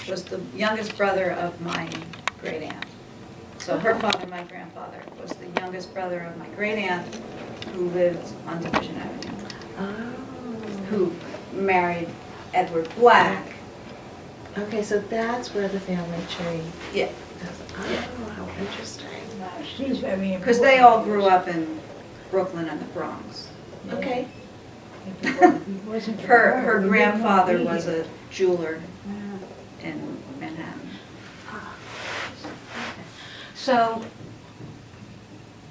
was the youngest brother of my great aunt. So her father, my grandfather, was the youngest brother of my great aunt who lived on Division Avenue, Oh. who married Edward Black. Okay, so that's where the family tree Yeah, is. Oh, how interesting. She's very important. because they all grew up in Brooklyn and the Bronx. Yeah. Okay. If it wasn't for Her we would not grandfather be was here. a jeweler Yeah. in Manhattan. So,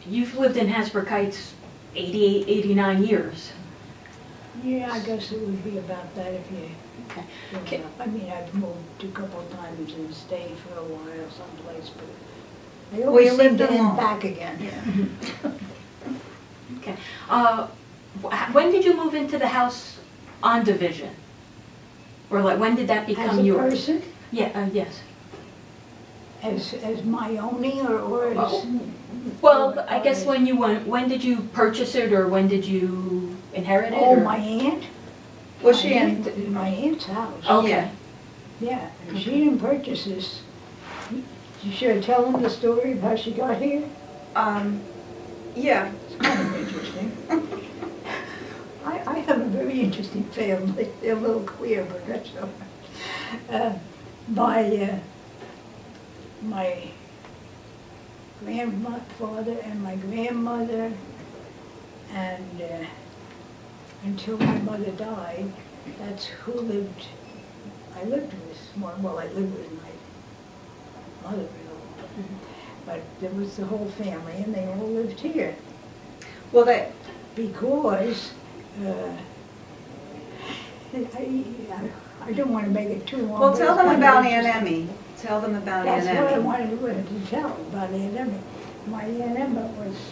you've lived in Hasbrook Heights 88, 89 years. Yeah, I guess it would be about that if you, Okay. you know, I mean, I've moved a couple of times and stayed for a while someplace, but I Well, always you seem lived to end alone. back again. Yeah. Okay. When did you move into the house on Division? Or like, when did that As become a yours? person, Yeah, yes. as my owning or as. Well, I guess when did you purchase it, or when did you inherit it? Oh, or- my aunt? Was she in? My aunt's house. Okay. Yeah, and she didn't purchase this. Should I tell them the story of how she got here? Yeah. It's kind of interesting. I have a very interesting family. They're a little queer, but that's all right. My grandfather and my grandmother, and until my mother died, that's who lived. I lived with, well, I lived with my mother, but there was the whole family, and they all lived here. Well, they, Because, I don't want to make it too long. well, but tell it's them kind of about Aunt interesting. Emmy. Tell them about Aunt That's what I Emmy. wanted to tell about Aunt Emma. My Aunt Emma was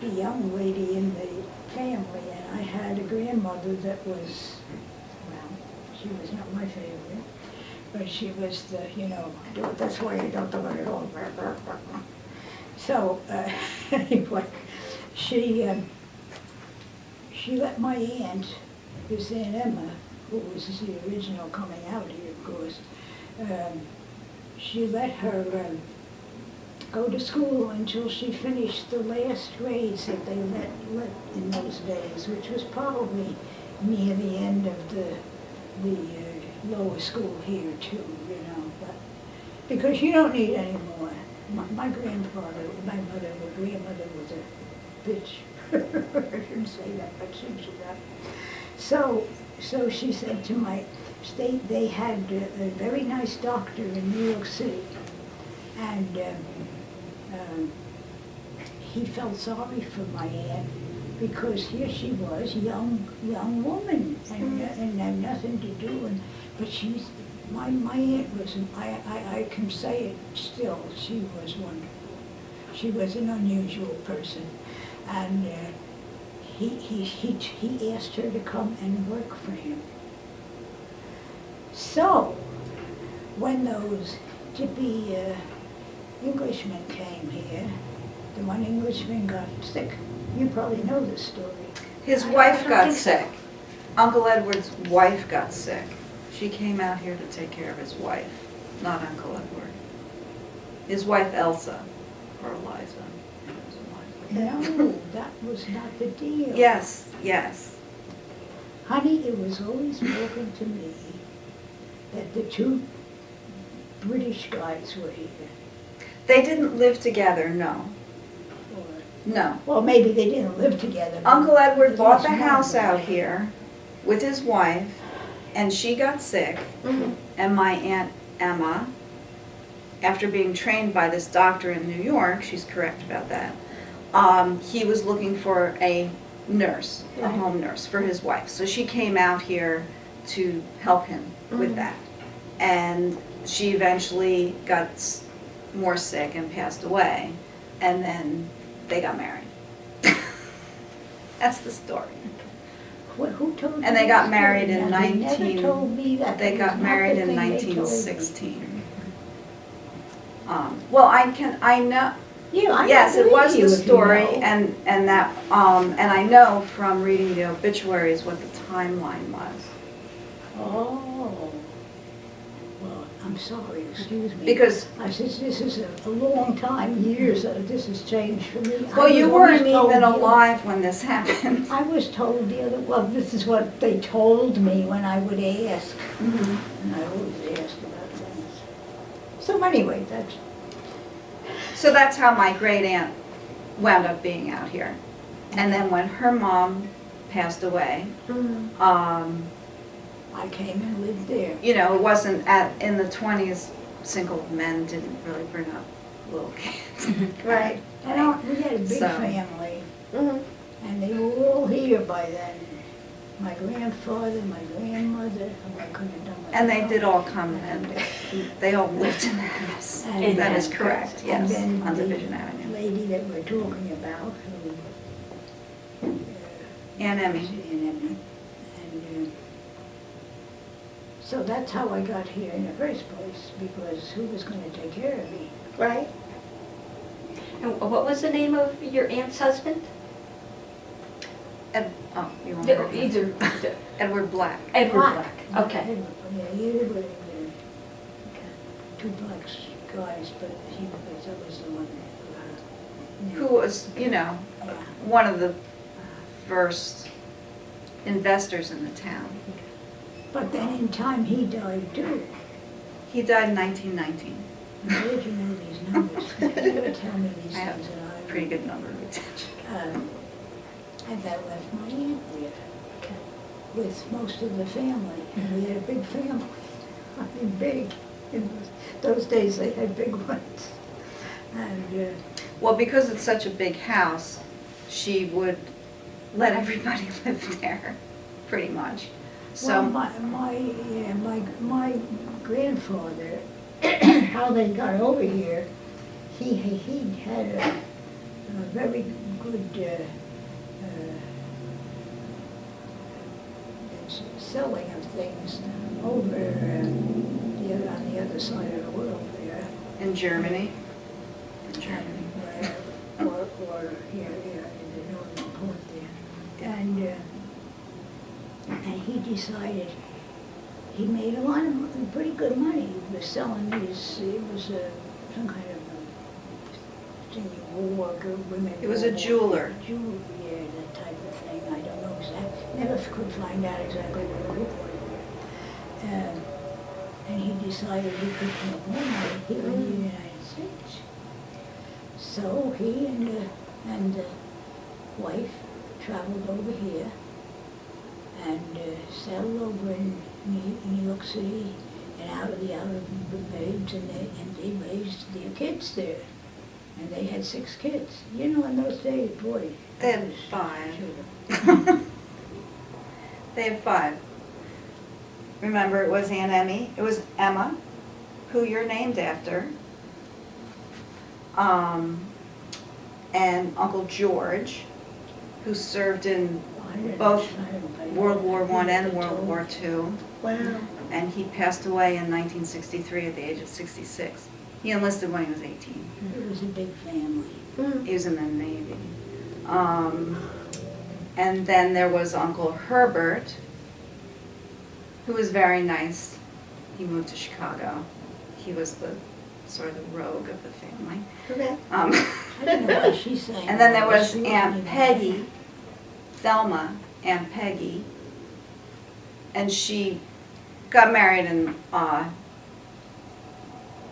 the young lady in the family, and I had a grandmother that was, well, she was not my favorite, but she was the, that's why you don't do it at all. So, anyway, she let my aunt, this Aunt Emma, who was the original coming out here, of course, she let her go to school until she finished the last grades that they let in those days, which was probably near the end of the lower school here too, but because you don't need any more. My grandmother was a bitch. I shouldn't say that, but she got. So she said to my state, they had a very nice doctor in New York City, and he felt sorry for my aunt because here she was, young woman, and had nothing to do, but she's. My aunt was, I can say it still, she was wonderful. She was an unusual person. And he asked her to come and work for him. So, when those dippy Englishmen came here, the one Englishman got sick. You probably know this story. His I wife don't got think so. sick. Uncle Edward's wife got sick. She came out here to take care of his wife, not Uncle Edward. His wife Elsa, or Eliza. No, that was not the deal. Yes, yes. Honey, it was always spoken to me that the two British guys were here. They didn't live together, no. Or, No. well, maybe they didn't live together. but Uncle Edward at bought least the one house of them out did. here with his wife, and she got sick, and my Aunt Emma, after being trained by this doctor in New York, she's correct about that, he was looking for a nurse, a Right. home nurse for his wife. So she came out here to help him with that. And she eventually got more sick and passed away, and then they got married. That's the story. Who told you And they got that married story? in Now, they never told me that. They It got was not married the in thing they told me. 1916. Well, I know, Yeah, I yes, it believe was you the if you story, know. and that, and I know from reading the obituaries what the timeline was. Oh. Well, I'm sorry, excuse me. Because, I said, this is a long time, years, this has changed for me. well, I you was weren't always told even the- alive when this happened. I was told the other, well, this is what they told me when I would ask, and I always asked about things. So anyway, So that's how my great aunt wound up being out here. And then when her mom passed away, I came and lived there. you know, it wasn't in the 20s, single men didn't really bring up little kids. Right. And we had a big So- family, Mhm. and they were all here by then. My grandfather, my grandmother, who I couldn't have done without. And they did all come and they all lived in the house. And That is then- correct, And yes, then on the Division Avenue. lady that we're talking about, who, Aunt Emmy. Aunt Emmy. And so that's how I got here in the first place, because who was gonna take care of me? Right? And what was the name of your aunt's husband? Oh, you want to Either Edward Black. Edward Black. Okay. Edward, yeah, Edward, two black guys, but that was the one. Who was, you know, Yeah. one of the first investors in the town. But then in time, he died too. He died in 1919. Where did you know these numbers? You never tell me these I have things, and I. Pretty good number of retention. And that left my aunt there with most of the family, and we had a big family. I mean, big. In those days, they had big ones. And Well, because it's such a big house, she would let everybody live there, pretty much. well, So, my grandfather, how they got over here, he had a very good selling of things over on the other side of the world there. in Germany. In Germany. Or here, in the northern port there. And he decided, he made a lot of pretty good money. He was selling these, it was some kind of thing you wore, women. He was a wore. jeweler. Jeweler, yeah, that type of thing. I don't know exactly, never could find out exactly what it looked like. And he decided he could make more money here in the United States. So he and the wife traveled over here and settled over in New York City and out of the babes, and they raised their kids there. And they had 6 kids. You know, in those days, boy. They that had was 5. sure. They had 5. Remember, it was Aunt Emmy, it was Emma, who you're named after, and Uncle George, who served in both World War I and World War II, Wow. and he passed away in 1963 at the age of 66. He enlisted when he was 18. It was a big family. Mhm. He was in the Navy. And then there was Uncle Herbert, who was very nice. He moved to Chicago. He was the sort of the rogue of the family. Okay. I don't know what she's saying. And then there was She wasn't Aunt even- Peggy, Thelma, Aunt Peggy, and she got married, and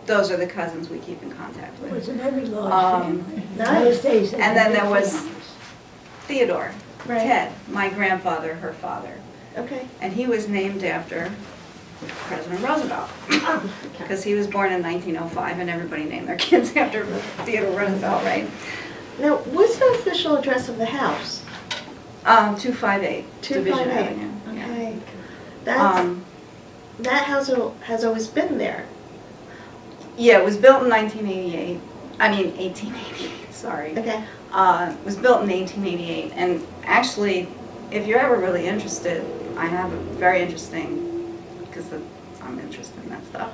those are the cousins we keep in contact It was with. a very large Um, family. In nice. those days, they And had then big there was- families. Theodore, Right. Ted, my grandfather, her father, Okay. and he was named after President Roosevelt, because he was born in 1905, and everybody named their kids after Theodore Roosevelt, right? Now, what's the official address of the house? 258 Division 258. Avenue. yeah. Okay. That's, Um, that house has always been there. Yeah, it was built in 1988, 1888, sorry. Okay. It was built in 1888, and actually, if you're ever really interested, I have a very interesting, because I'm interested in that stuff,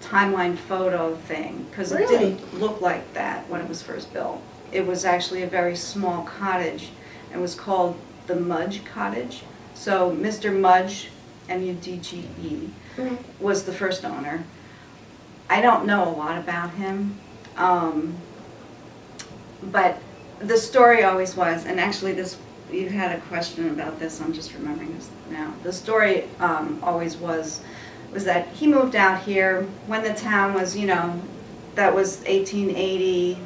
timeline photo thing, because it Really? didn't look like that when it was first built. It was actually a very small cottage. It was called the Mudge Cottage. So Mr. Mudge Mudge, Mhm. was the first owner. I don't know a lot about him, but the story always was, and actually this, you had a question about this, I'm just remembering this now. The story always was that he moved out here when the town was, that was 1880,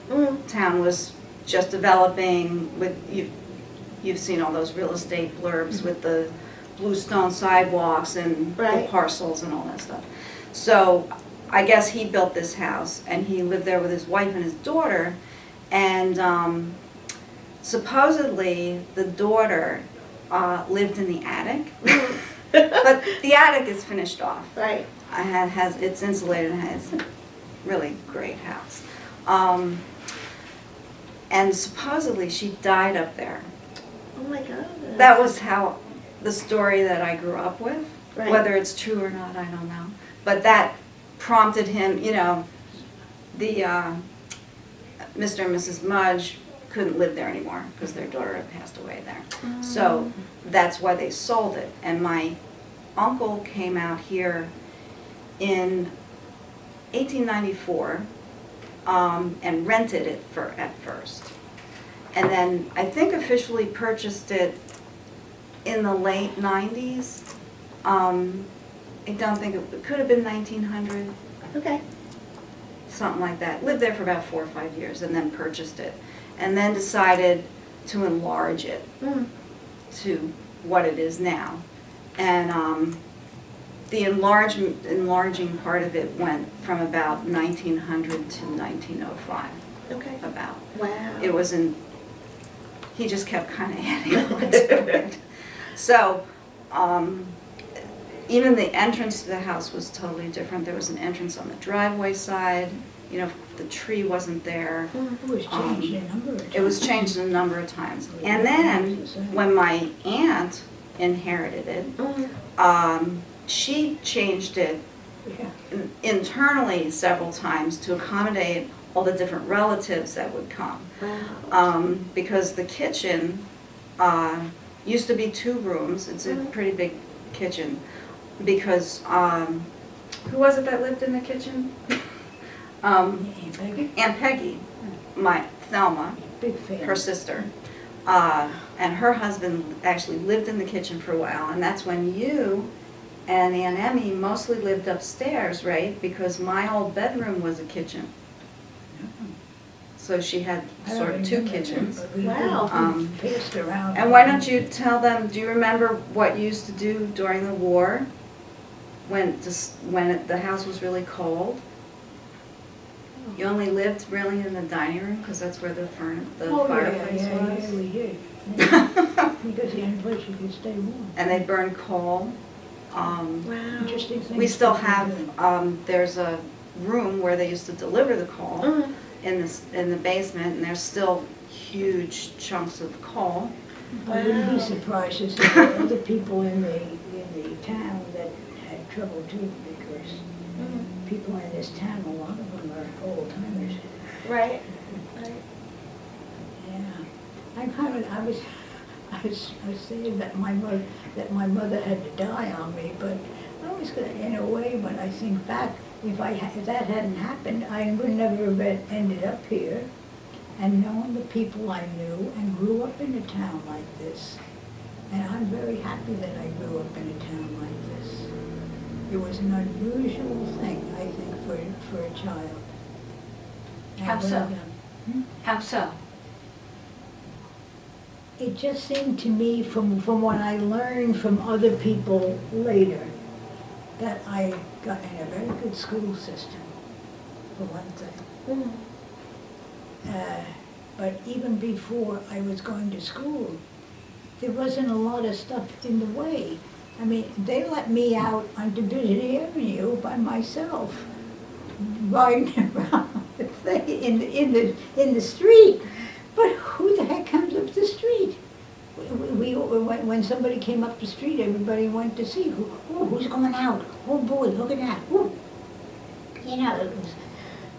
town was just developing with, you've seen all those real estate blurbs with the bluestone sidewalks and the Right. parcels and all that stuff. So I guess he built this house and he lived there with his wife and his daughter, and supposedly the daughter lived in the attic, but the attic is finished off. Right. It's insulated and it's a really great house. And supposedly she died up there. Oh my God. That was how the story that I grew up with. Right. Whether it's true or not, I don't know. But that prompted him, the Mr. and Mrs. Mudge couldn't live there anymore because their daughter had passed away there. So that's why they sold it. And my uncle came out here in 1894 and rented it at first. And then I think officially purchased it in the late 90s. I don't think, it could have been 1900, Okay. something like that. Lived there for about 4 or 5 years and then purchased it. And then decided to enlarge it to what it is now. And the enlarging part of it went from about 1900 to 1905, Okay. about. Wow. It was he just kept kind of adding on to it. So, even the entrance to the house was totally different. There was an entrance on the driveway side, the tree wasn't there. It was changed a number of times. It was changed a number of times. And then, when my aunt inherited it, she changed it Yeah. internally several times to accommodate all the different relatives that would come. Wow. Because the kitchen used to be 2 rooms. It's a pretty big kitchen. Because, who was it that lived in the kitchen? Aunt Peggy, Aunt Peggy, my Thelma, big fan. her sister. And her husband actually lived in the kitchen for a while. And that's when you and Aunt Emmy mostly lived upstairs, right? Because my old bedroom was a kitchen. So she had I don't sort of 2 remember that, kitchens. but we Wow. passed around. And why don't you tell them, do you remember what you used to do during the war? When the house was really cold? You only lived really in the dining room because that's where the fireplace Yeah, was? we did. Yeah. Because the only place you could stay warm. And they burned coal. Wow. Interesting things. We still that have, there's a room where they used to deliver the coal in the basement, and there's still huge chunks of coal. I wouldn't be surprised to see there were other people in the town that had trouble too, because people in this town, a lot of them are old timers. Right. Right. Yeah. I was saying that my mother had to die on me, but I was gonna, in a way, when I think back, if that hadn't happened, I would never have ended up here and known the people I knew and grew up in a town like this. And I'm very happy that I grew up in a town like this. It was an unusual thing, I think, for a child. And How so? when, How so? it just seemed to me, from what I learned from other people later, that I got in a very good school system, for one thing. But even before I was going to school, there wasn't a lot of stuff in the way. I mean, they let me out on Division Avenue by myself, riding around the thing in the street. But who the heck comes up the street? When somebody came up the street, everybody went to see who's going out. Oh boy, look at that. Ooh. You know, it was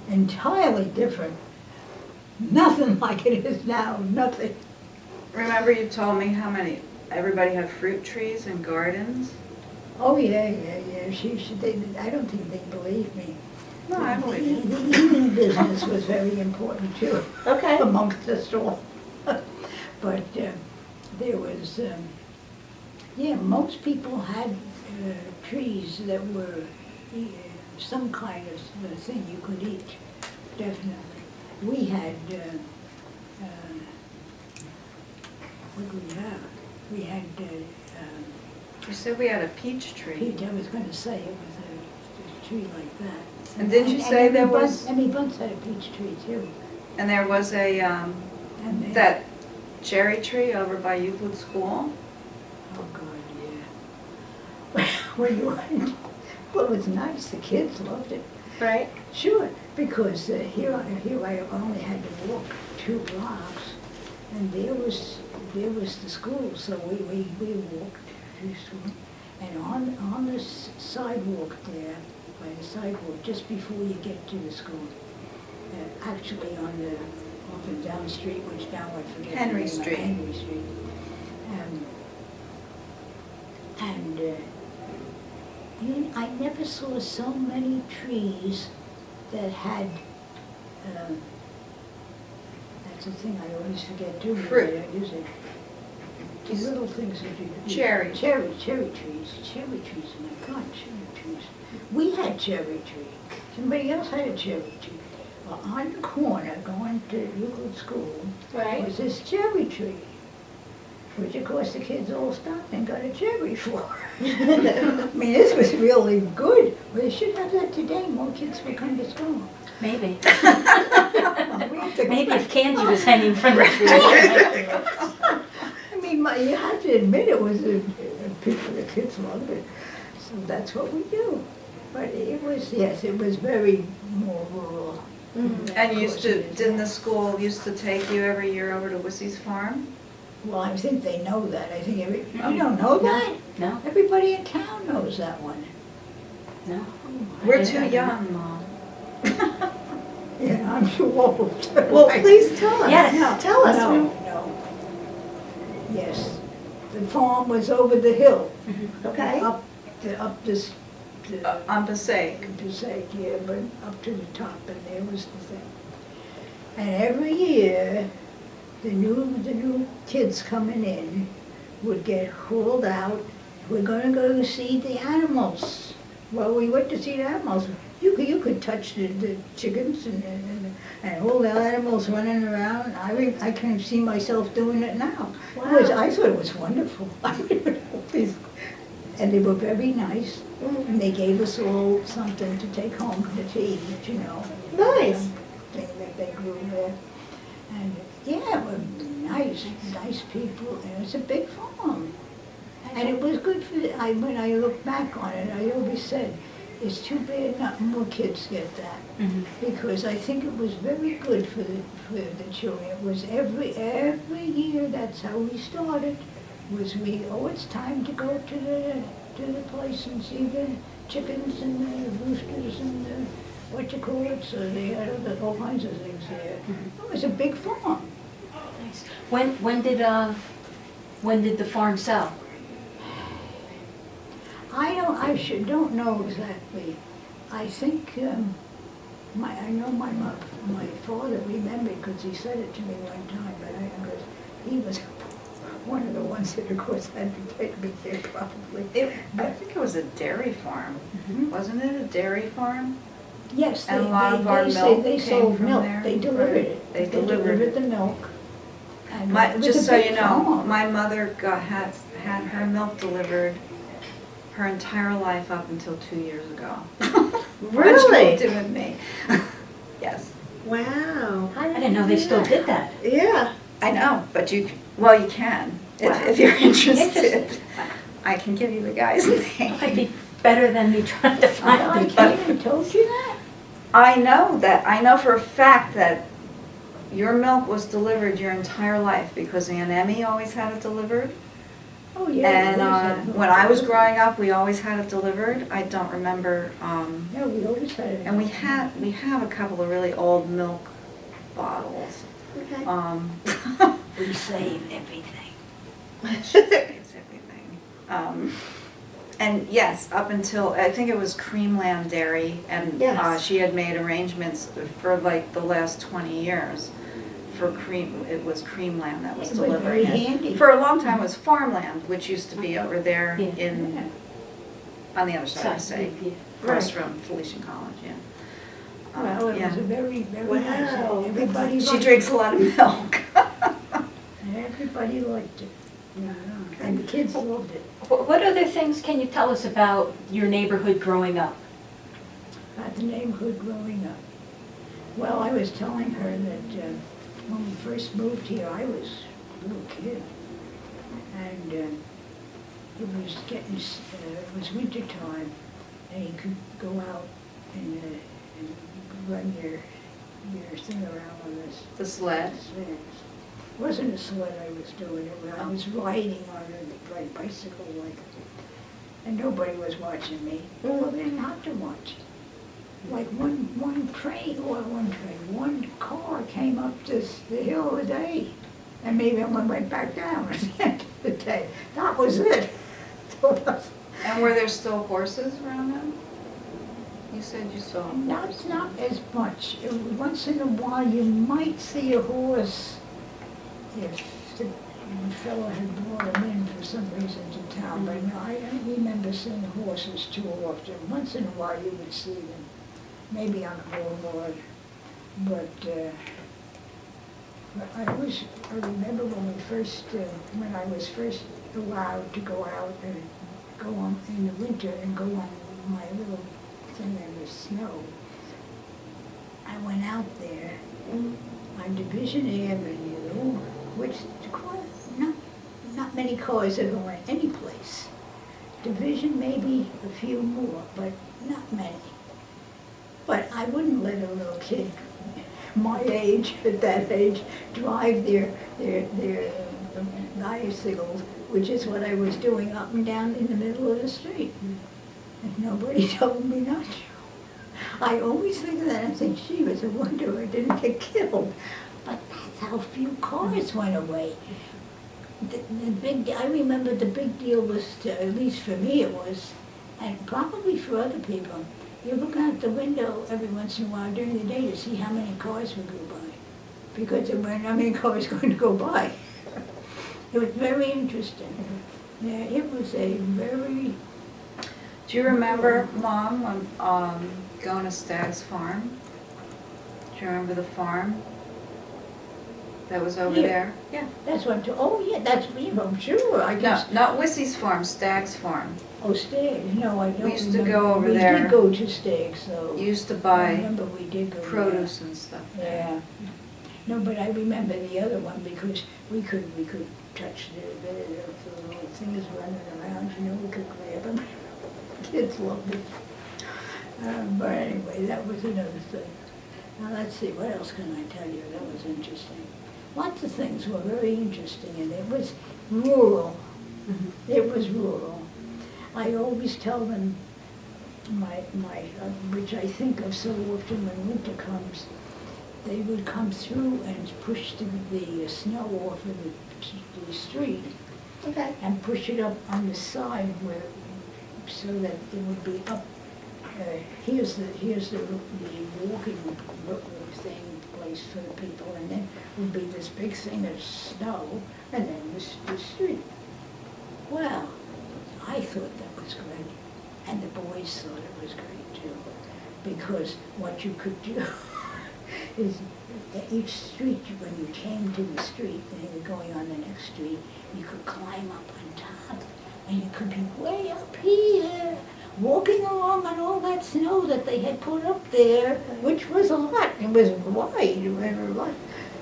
entirely different. Nothing like it is now, nothing. Remember you told me how many, everybody had fruit trees and gardens? Oh, yeah. I don't think they believe me. No, I believe you. The eating business was very important too, Okay. amongst us all. But there was, most people had trees that were some kind of thing you could eat, definitely. We had, what did we have? We had, You said we had a peach tree. Pete, I was gonna say it was a tree like that. And didn't you say there was- Emmy Bunce had a peach tree too. And there was a, And they- that cherry tree over by Euclid School. Oh, God, yeah. When you went, well, it was nice, the kids loved it. Right? Sure, because here I only had to walk 2 blocks, and there was the school, so we walked to school. And on the sidewalk there, by the sidewalk, just before you get to the school, actually on the up and down street, which now I forget. the Henry name of, Street. Henry Street. I never saw so many trees that had, that's the thing I always forget too, because I Fruit. don't use it. The little things that you. Cherry. Cherry trees, my God, cherry trees. We had cherry tree, somebody else had a cherry tree. Well, on the corner going to Euclid School Right. was this cherry tree, which of course the kids all stopped and got a cherry for. I mean, this was really good. We should have that today, more kids would come to school. Maybe. We have to- Maybe if candy was hanging from the tree. I mean, you have to admit it was, the kids loved it, so that's what we do. But it was, yes, it was very more rural. Mhm. And used Of to, course it is, didn't yeah. the school used to take you every year over to Wissy's farm? Well, I think they know that, I think you don't know that? No, Everybody in town knows that one. no. We're too young, Mom. Yeah, I'm too old. Well, please tell us. Yes. Tell us. No. Yes, the farm was over the hill, Okay. up this, On Passaic. Passaic, yeah, but up to the top, and there was the thing. And every year, the new kids coming in would get hauled out. We're gonna go see the animals. Well, we went to see the animals. You could touch the chickens and all the animals running around. I can see myself doing it now. I thought it was wonderful. And they were very nice, and they gave us all something to take home to eat, you know. Nice. Thing that they grew there. And yeah, it was nice people, and it's a big farm. And it was good when I look back on it, I always said, it's too bad not more kids get that. Mhm. Because I think it was very good for the children. It was every year, that's how we started, was it's time to go to the place and see the chickens and the roosters and the, so they had all kinds of things there. It was a big farm. Nice. When did the farm sell? I don't know exactly. I think, I know my father remembered, because he said it to me one time, but because he was one of the ones that, of course, had to take me there probably. I think it was a dairy farm. Wasn't it a dairy farm? Yes, And a lot of our milk they came sold from milk. there. They delivered Right. it. They delivered the milk. And My, it was just a so big you know, farm. my mother had her milk delivered her entire life up until 2 years ago. When she Really? moved in with me. Yes, Wow. I didn't know they still did that. Yeah. I know, but you can, Wow. if you're interested. Interesting. I can give you the guy's Might name. be better than me trying to I find it. came and told you that? I know for a fact that your milk was delivered your entire life, because Aunt Emmy always had it delivered. Oh, yeah. And we always had milk. when I was growing up, we always had it delivered. I don't remember, Yeah, we always had it. and we have a couple of really old milk bottles. Okay. We saved everything. It's everything. And yes, up until, I think it was Creamland Dairy, and Yes. she had made arrangements for like the last 20 years for cream, it was Creamland that was It was very delivering it. handy. For a long time it was Farmland, which used to be over there Yeah. in, on the other side, I say, Yeah. across Right. from Felician College, yeah. Well, it Yeah. was a very, very Wow. nice. Everybody She liked drinks it. a lot of milk. Everybody liked it. And the kids loved it. What other things can you tell us about your neighborhood growing up? About the neighborhood growing up. Well, I was telling her that when we first moved here, I was a little kid. And it was getting, it was winter time, and you could go out and run your thing around on this. The sled. It wasn't a sled I was doing, I was riding on a bicycle like, and nobody was watching me. Well, they didn't have to watch. Like one car came up the hill a day, and maybe one went back down at the end of the day. That was it. And were there still horses around them? You said you saw a horse. Not as much. Once in a while, you might see a horse if the fellow had brought him in for some reason to town, but no, I don't remember seeing horses too often. Once in a while, you would see them, maybe on a boulevard, but I remember when I was first allowed to go out and go on in the winter and go on my little thing in the snow. I went out there on Division Avenue, which not many cars are going any place. Division, maybe a few more, but not many. But I wouldn't let a little kid my age, at that age, drive their bicycles, which is what I was doing up and down in the middle of the street. And nobody told me not to. I always think of that and think, gee, it's a wonder I didn't get killed. But that's how few cars went away. I remember the big deal was, at least for me it was, and probably for other people, you look out the window every once in a while during the day to see how many cars would go by, because there weren't how many cars going to go by. It was very interesting. Yeah, it was a very... Do you remember, Mom, when going to Stagg's Farm? Do you remember the farm that was over Here. there? Yeah. That's what, oh yeah, that's, I'm sure, I No, guess. not Wissy's farm, Stagg's Farm. Oh, Stags, no, I don't remember. We used to go over We there. did go to Stags, though. You used to I buy remember we did go there. produce and stuff. Yeah. No, but I remember the other one because we could touch the little things running around, you know, we could grab them. Kids loved it. But anyway, that was another thing. Now, let's see, what else can I tell you that was interesting? Lots of things were very interesting, and it was rural. It was rural. I always tell them, which I think of so often when winter comes, they would come through and push the snow off of the street Okay. and push it up on the side where, so that it would be up. Here's the walking thing place for the people, and then would be this big thing of snow, and then the street. Well, I thought that was great, and the boys thought it was great too, because what you could do is at each street, when you came to the street and you were going on the next street, you could climb up on top, and you could be way up here, walking along on all that snow that they had put up there, which was a lot. It was wide, it was a lot.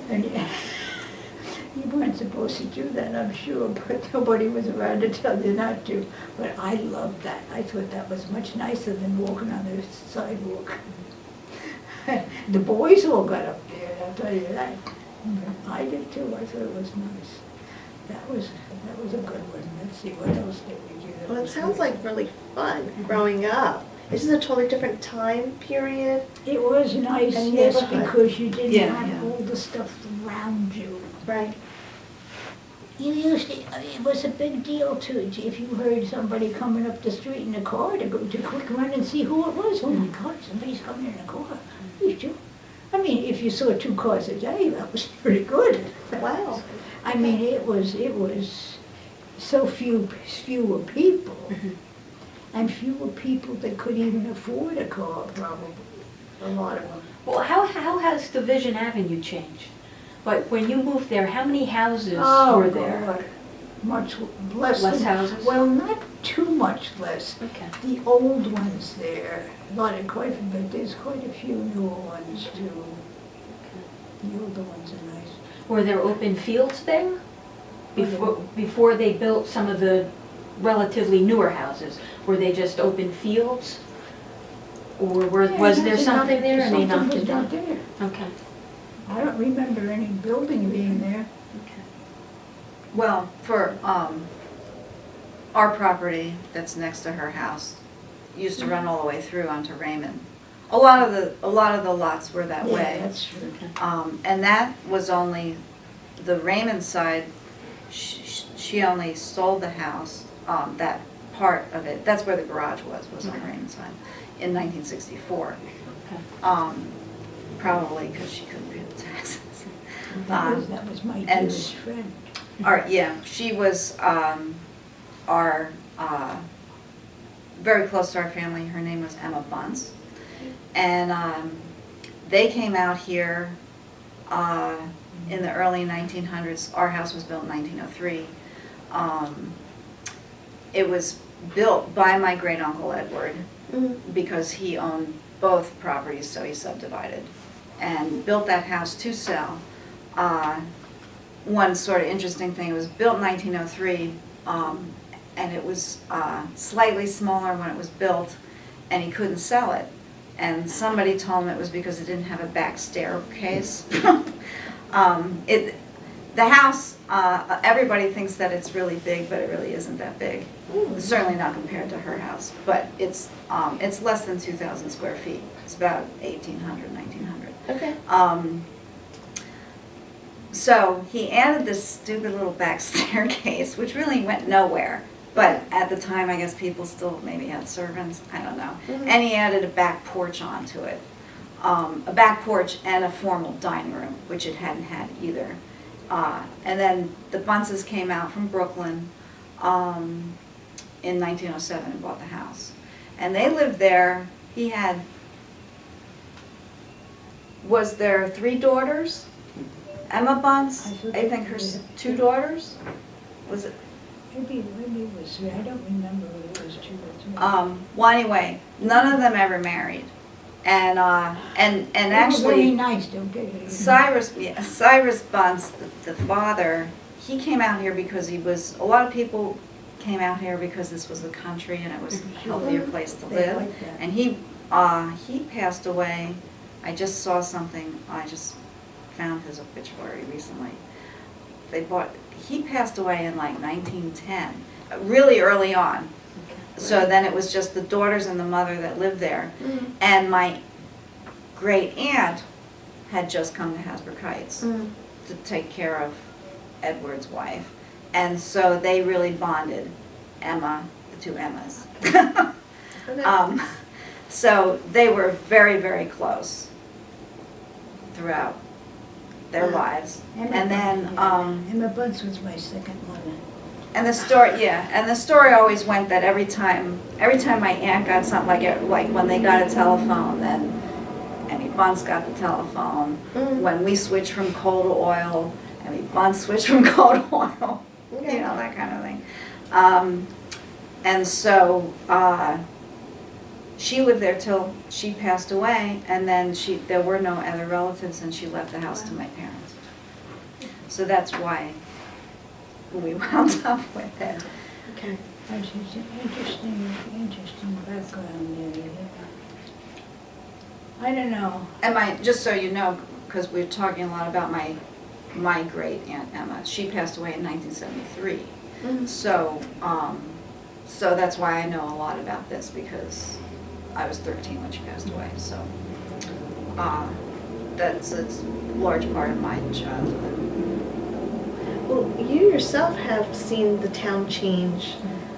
And you weren't supposed to do that, I'm sure, but nobody was around to tell you not to. But I loved that. I thought that was much nicer than walking on the sidewalk. The boys all got up there, I'll tell you that. But I did too, I thought it was nice. That was a good one. Let's see, what else did we do? Well, it sounds like really fun growing up. This is a totally different time period. It was nice, And yes, neighborhood. because you didn't Yeah, have yeah. all the stuff around you. Right. You used to, it was a big deal to, if you heard somebody coming up the street in a car, to go to quick run and see who it was. Oh my God, somebody's coming in a car. Did you? I mean, if you saw 2 cars a day, that was pretty good. Wow. I mean, it was so fewer people, and fewer people that could even afford a car, probably, a lot of them. Well, how has Division Avenue changed? But when you moved there, how many houses were there? God, much less. Less houses? Well, not too much less. Okay. The old ones there, but there's quite a few newer ones too. The older ones are nice. Were there open fields there? Before they built some of the relatively newer houses? Were they just open fields? Or was there something there and they knocked it down? Something was not there. Okay. I don't remember any building being there. Okay. Well, for our property that's next to her house used to run all the way through onto Raymond. A lot of the lots were that Yeah, way. that's true. And that was only the Raymond side. She only sold the house, that part of it. That's where the garage was on the Raymond side in 1964. Okay. Probably because she couldn't pay the taxes. That was my and dearest friend. She was our very close to our family. Her name was Emma Bunce, and they came out here in the early 1900s. Our house was built in 1903. It was built by my great uncle Edward because he owned both properties, so he subdivided and built that house to sell. One sort of interesting thing, it was built in 1903, and it was slightly smaller when it was built, and he couldn't sell it. And somebody told him it was because it didn't have a back staircase. The house, everybody thinks that it's really big, but it really isn't that big. Certainly not compared to her house, but it's less than 2,000 square feet. It's about 1,800, 1,900. Okay. So he added this stupid little back staircase, which really went nowhere. But at the time, I guess people still maybe had servants, I don't know. And he added a back porch onto it. A back porch and a formal dining room, which it hadn't had either. And then the Bunces came out from Brooklyn in 1907 and bought the house. And they lived there. He had, was there 3 daughters? Emma Bunce, I think her 2 daughters? Was it? Maybe it was 3. I don't remember whether it was 2 or 3. Well, anyway, none of them ever married. And actually, very nice, don't get it. Cyrus Bunce, the father, he came out here because he was, a lot of people came out here because this was the country and it was a healthier place to They live. like that. And he passed away. I just saw something, I just found his obituary recently. He passed away in like 1910, really early on. So then it was just the daughters and the mother that lived there. And my great aunt had just come to Hasbrook Heights to take care of Edward's wife. And so they really bonded, Emma, the 2 Emmas. Okay. So they were very, very close throughout their lives. And then, Emma Bunce was my second mother. and the story always went that every time my aunt got something, like when they got a telephone, then Emmy Bunce got the telephone. When we switched from coal to oil, Emmy Bunce switched from coal to oil. Okay. You know, that kind of thing. And so she lived there till she passed away, and then there were no other relatives, and she left the house to my parents. So that's why we wound up with it. Okay. That's an interesting background there, yeah. I don't know. And just so you know, because we're talking a lot about my great aunt Emma, she passed away in 1973. So that's why I know a lot about this, because I was 13 when she passed away. So it's a large part of my childhood. Well, you yourself have seen the town change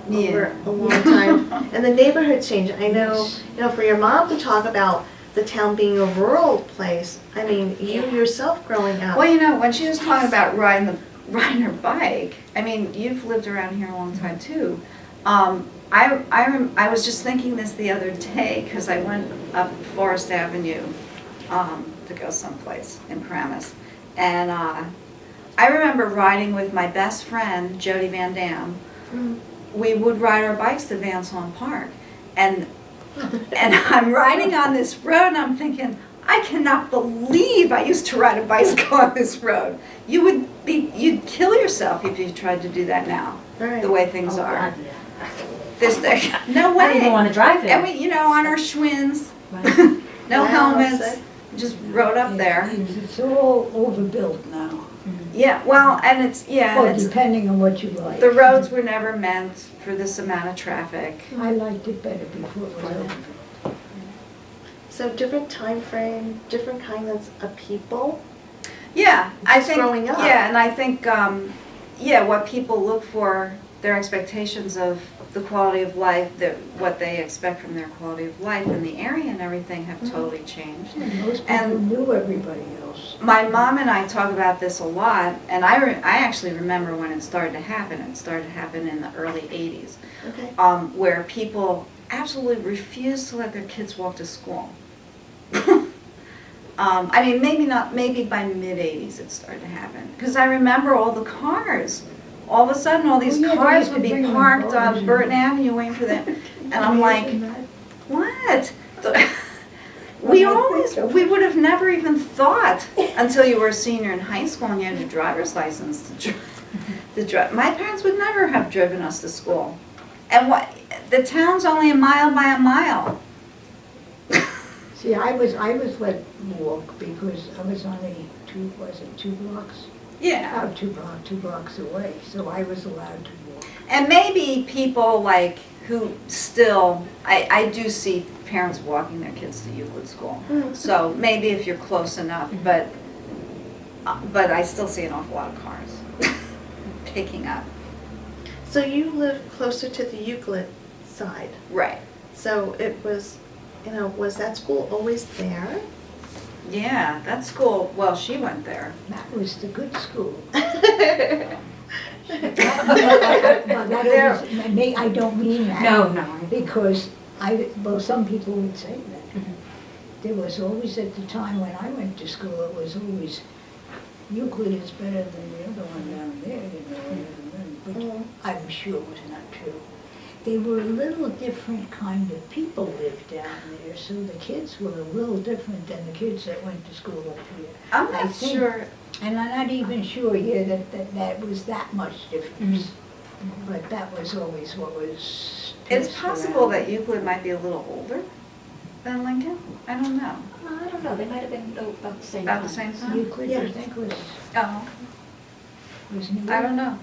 Yeah. over a long time, and the neighborhoods change. I know, Yes. for your mom to talk about the town being a rural place, I mean, you yourself growing up. Well, when she was talking about riding her bike, I mean, you've lived around here a long time too. I was just thinking this the other day, because I went up Forest Avenue to go someplace in Paramus. And I remember riding with my best friend, Jody Van Dam. Mm. We would ride our bikes to Van Swan Park. And I'm riding on this road and I'm thinking, I cannot believe I used to ride a bicycle on this road. You'd kill yourself if you tried to do that now, Right. the way things Oh, are. God, yeah. No I don't even way. want to drive there. And we, on our Schwinn's, Right. no Wow, helmets, so- just rode up there. It's all overbuilt now. Yeah, well, and Well, depending on what you like. the roads were never meant for this amount of traffic. I liked it better before it was overbuilt. So different time frame, different kinds of people. Yeah, I Just think, growing up. yeah, and I think, what people look for, their expectations of the quality of life, what they expect from their quality of life in the area and everything have totally changed. And most people And- knew everybody else. My mom and I talk about this a lot, and I actually remember when it started to happen. It started to happen in the early 80s, Okay. where people absolutely refused to let their kids walk to school. I mean, maybe by mid-80s it started to happen. Because I remember all the cars. All of a sudden, all these Oh, yeah, they cars used to would be bring them parked cars, on Burton Avenue waiting for them. And I'm like, what? We would have never even thought until you were a senior in high school and you had your driver's license to drive. My parents would never have driven us to school. And the town's only a mile by a mile. See, I was let walk because I was only 2 blocks? Yeah. About 2 blocks away, so I was allowed to walk. And maybe people who still, I do see parents walking their kids to Euclid School. Mm. So maybe if you're close enough, but I still see an awful lot of cars picking up. So you live closer to the Euclid side. Right. So it was, was that school always there? Yeah, that school, well, she went there. That was the good school. Right. Well, that always, I don't mean that. No. Because some people would say that. Mhm. There was always, at the time when I went to school, it was always, Euclid is better than the other one down there, but Mm. I'm sure it was not true. They were a little different kind of people lived down there, so the kids were a little different than the kids that went to school up here. I'm I not think- sure. And I'm not even sure here that was that much difference. Mm-hmm. But that was always what was. It's passed possible around. that Euclid might be a little older than Lincoln. I don't know. I don't know, they might have been about the same About the time. same time? Euclid, Yeah. I think, was Oh, new. I don't know.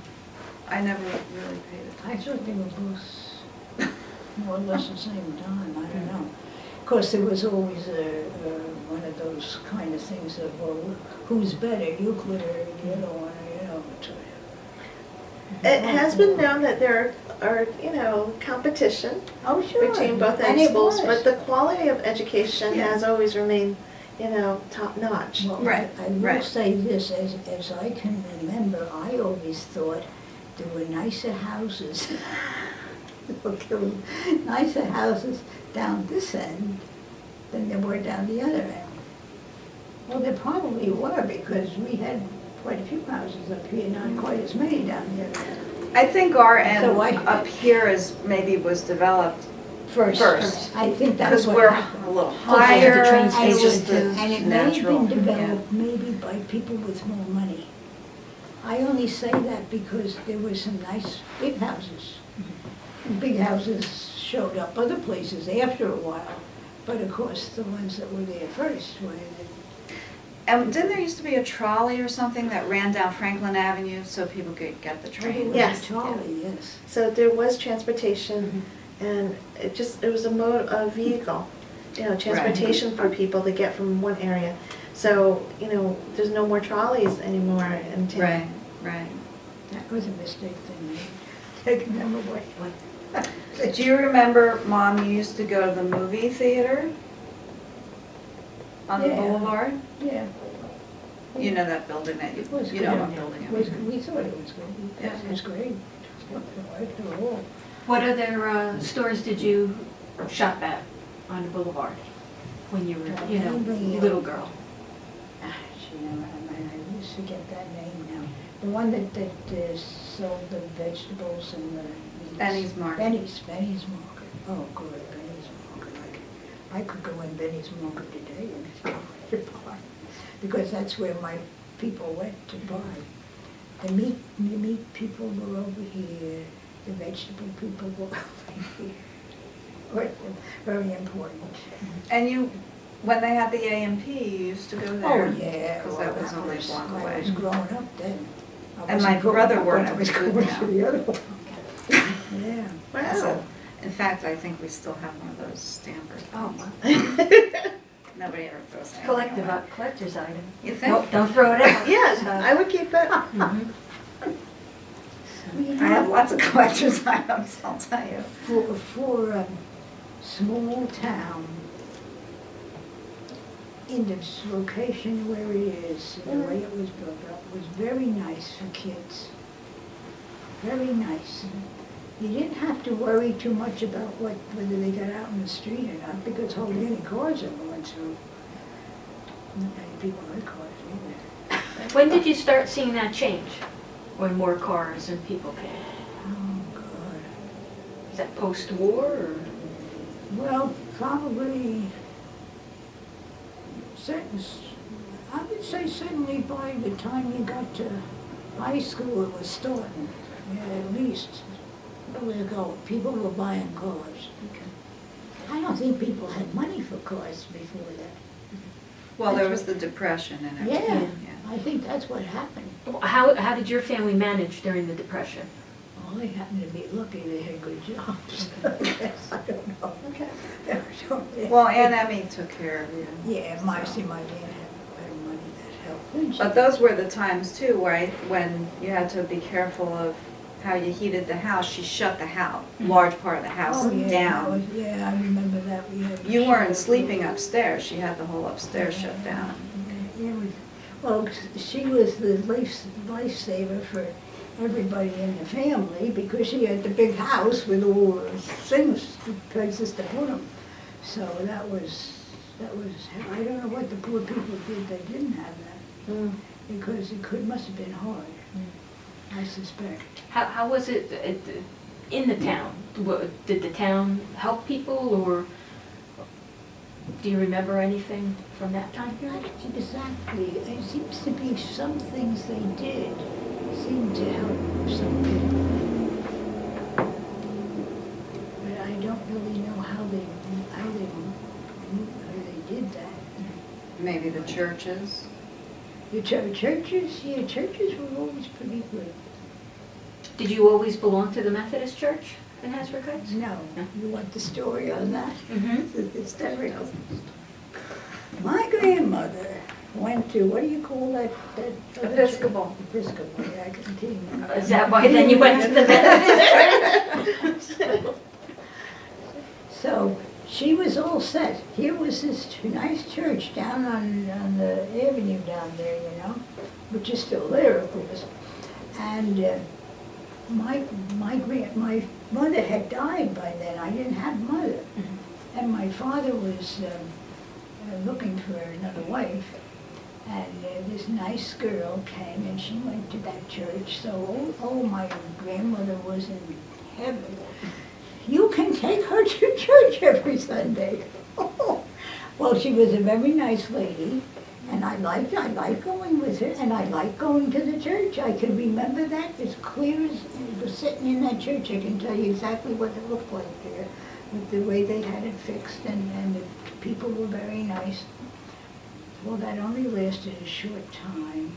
I never really paid I attention. thought they were both more or less the same time, I don't know. Of course, there was always one of those kind of things of, well, who's better, Euclid or the other one, It has been known that there are, competition Oh, sure. between both And ed it schools, was. but the quality of education Yeah. has always remained, top notch. Well, Right, I will right. say this, as I can remember, I always thought there were nicer houses. Okay, nicer houses down this end than there were down the other end. Well, there probably were, because we had quite a few houses up here, not quite as many down the other end. I think our end So I- up here was developed First. I think that's because what we're happened. a little Closer to the higher. train It's station, just too. the And it may have natural. been yeah. developed maybe by people with more money. I only say that because there were some nice big houses. And big houses showed up other places after a while, but of course, the ones that were there first were the. And didn't there used to be a trolley or something that ran down Franklin Avenue so people could get the train? Yes. Trolley, yes. So there was transportation, and it was a vehicle, transportation for people to get from one area. So, there's no more trolleys anymore in town. Right. That was a mistake they made, taking them away. Do you remember, Mom, you used to go to the movie theater on the Yeah. boulevard? Yeah. You know that building that It was you know good. what building It it was, is. we thought it was good. Yeah. It was great. I liked it all. What other stores did you shop at on the boulevard when you were, you know, Mainly, little girl? Gee, I used to get that name now. The one that sold the vegetables and the meats. Benny's Market. Benny's Market. Oh, good, Benny's Market. I could go in Benny's Market today and to buy, because that's where my people went to buy. The meat people were over here, the vegetable people were over here. Very important. And you, when they had the A&P, you used to go there? Oh, yeah. Because well, that was only a block I away. was growing up then. I And my wasn't growing brother up worked when I at was the food going to town. the other one. Yeah. So, in fact, I think we still have one of those stampers. Oh, wow. Nobody ever throws anything away. Collector's item. You think? Nope, don't throw it out. Yes, I would keep that. Mhm. I have lots of collector's items, I'll tell you. For a small town, in its location where it is, and the way it was built up, was very nice for kids. Very nice. You didn't have to worry too much about whether they got out in the street or not, because hardly any cars ever went through. Not many people had cars either. When did you start seeing that change? When more cars and people came? Oh, God. Is that post-war or? Well, probably I would say certainly by the time you got to high school, it was starting. Yeah, at least. Where we go, people were buying cars. I don't think people had money for cars before that. Well, there was the Depression and Yeah, everything. I think that's what happened. How did your family manage during the Depression? Well, they happened to be lucky, they had good jobs. I don't know. Okay. Well, Aunt Emmy took care of you. Yeah, Marcy, my aunt had money that helped. And she- But those were the times too, right, when you had to be careful of how you heated the house. She shut the house, large part of the house Oh, yeah, that down. was- yeah, I remember that. We had. You weren't sleeping upstairs. She had the whole upstairs shut down. Yeah, well, she was the lifesaver for everybody in the family, because she had the big house with all the things, places to put them. So that was, I don't know what the poor people did, they didn't have that, because must have been hard, I suspect. How was it in the town? Did the town help people, or do you remember anything from that time period? Not exactly. It seems to be some things they did seem to help some people. But I don't really know how they did that. Maybe the churches. The churches, yeah, churches were always pretty good. Did you always belong to the Methodist Church in Hasbrook Heights? No, you want the story on that? Mm-hmm. It's hysterical. My grandmother went to, what do you call that? other church? Episcopal. Episcopal, yeah, I can tell you. Is that why then you went to the Methodist Church? So she was all set. Here was this nice church down on the avenue down there, you know, which is still there, of course. And my mother had died by then. I didn't have a mother. And my father was looking for another wife. And this nice girl came and she went to that church. So, my grandmother was in heaven. You can take her to church every Sunday. Well, she was a very nice lady, and I liked going with her, and I liked going to the church. I can remember that as clear as it was sitting in that church. I can tell you exactly what it looked like there, with the way they had it fixed, and the people were very nice. Well, that only lasted a short time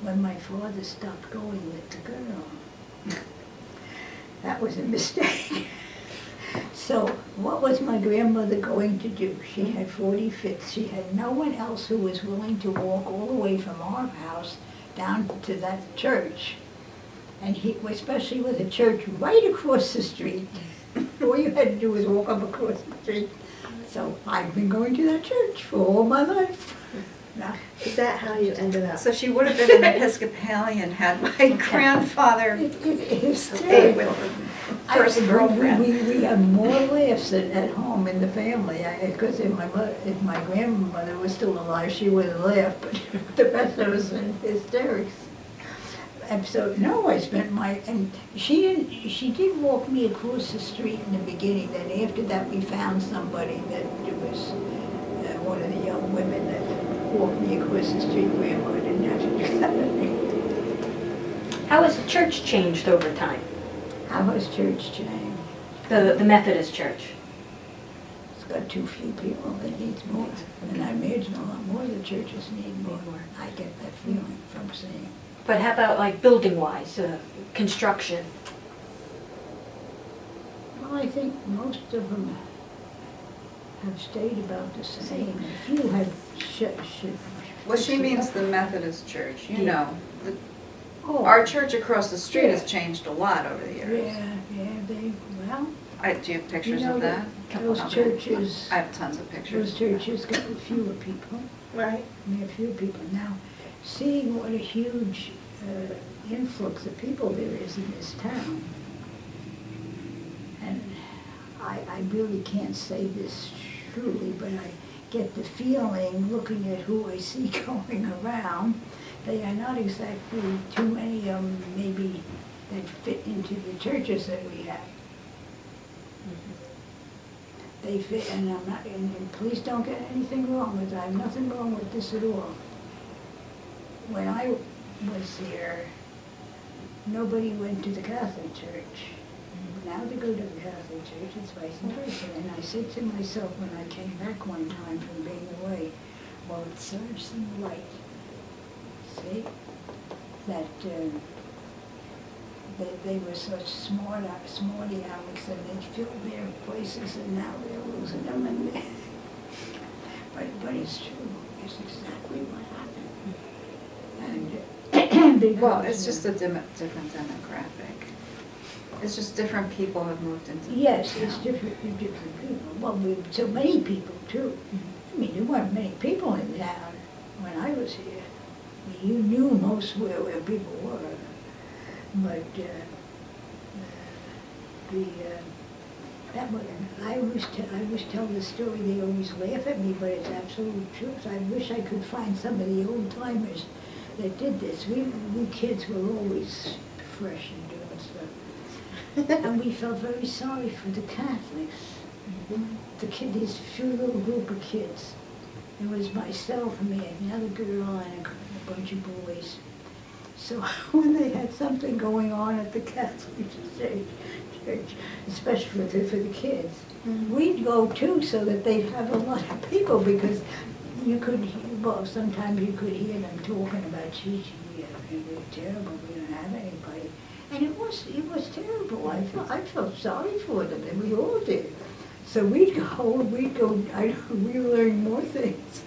when my father stopped going with the girl. That was a mistake. So what was my grandmother going to do? She had 45th. She had no one else who was willing to walk all the way from our house down to that church. And especially with a church right across the street. All you had to do was walk up across the street. So I've been going to that church for all my life. Now, Is that how you ended up? So she would have been an Episcopalian had my grandfather it's stayed with terrible. her first girlfriend. We have more laughs at home in the family, because if my grandmother was still alive, she would have laughed, but the rest of us in hysterics. And so, no, I spent and she did walk me across the street in the beginning, then after that we found somebody that it was one of the young women that walked me across the street. Grandma didn't have to do that anymore. How has the church changed over time? How has church changed? The Methodist Church? It's got too few people, it needs more. And I imagine a lot more of the churches need more. I get that feeling from seeing. But how about like building-wise, construction? Well, I think most of them have stayed about the same. A few have Well, she means the Methodist church, you Yeah. know. Oh, Our church across the street has Yeah. changed a lot over the years. well, Do you have pictures you know of that? those Okay. churches, I have tons of pictures. those churches got fewer people. Right. We have few people now. Seeing what a huge influx of people there is in this town, and I really can't say this truly, but I get the feeling, looking at who I see going around, they are not exactly too many of them maybe that fit into the churches that we have. They fit, and I'm not, and please don't get anything wrong with that. I have nothing wrong with this at all. When I was here, nobody went to the Catholic Church. Now they go to the Catholic Church, it's vice versa. And I said to myself when I came back one time from being away, well, it serves them right. See? That they were such smarty Alex, and they filled their places, and now they're losing them. And but it's true. It's exactly what happened. And because, Well, it's just a different demographic. It's just different people have moved into the yes, town. it's different people. Well, so many people too. I mean, there weren't many people in town when I was here. I mean, you knew most where people were. But that was, I always tell the story. They always laugh at me, but it's absolute truth. I wish I could find some of the old timers that did this. We kids were always fresh and doing stuff, and we felt very sorry for the Catholics. These few little group of kids. It was myself and me, another girl, and a bunch of boys. So when they had something going on at the Catholic church, especially for the kids, we'd go too, so that they'd have a lot of people, because you could, sometimes you could hear them talking about, gee, we're terrible, we don't have anybody. And it was terrible. I felt sorry for them, and we all did. So we learned more things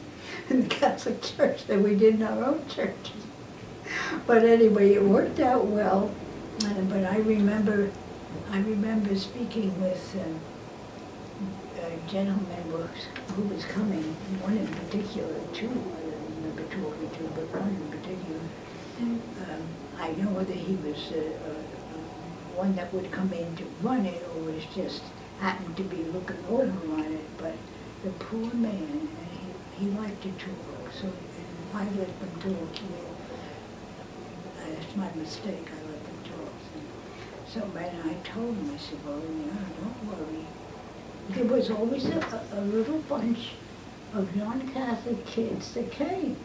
in the Catholic Church than we did in our own churches. But anyway, it worked out well. But I remember speaking with a gentleman who was coming, one in particular, two I don't remember talking to, but one in particular. I know whether he was one that would come in to run it, or was just happened to be looking over on it, but the poor man, and he liked to talk, so and I let them talk. That's my mistake, I let them talk. So when I told him, I said, well, don't worry. There was always a little bunch of non-Catholic kids that came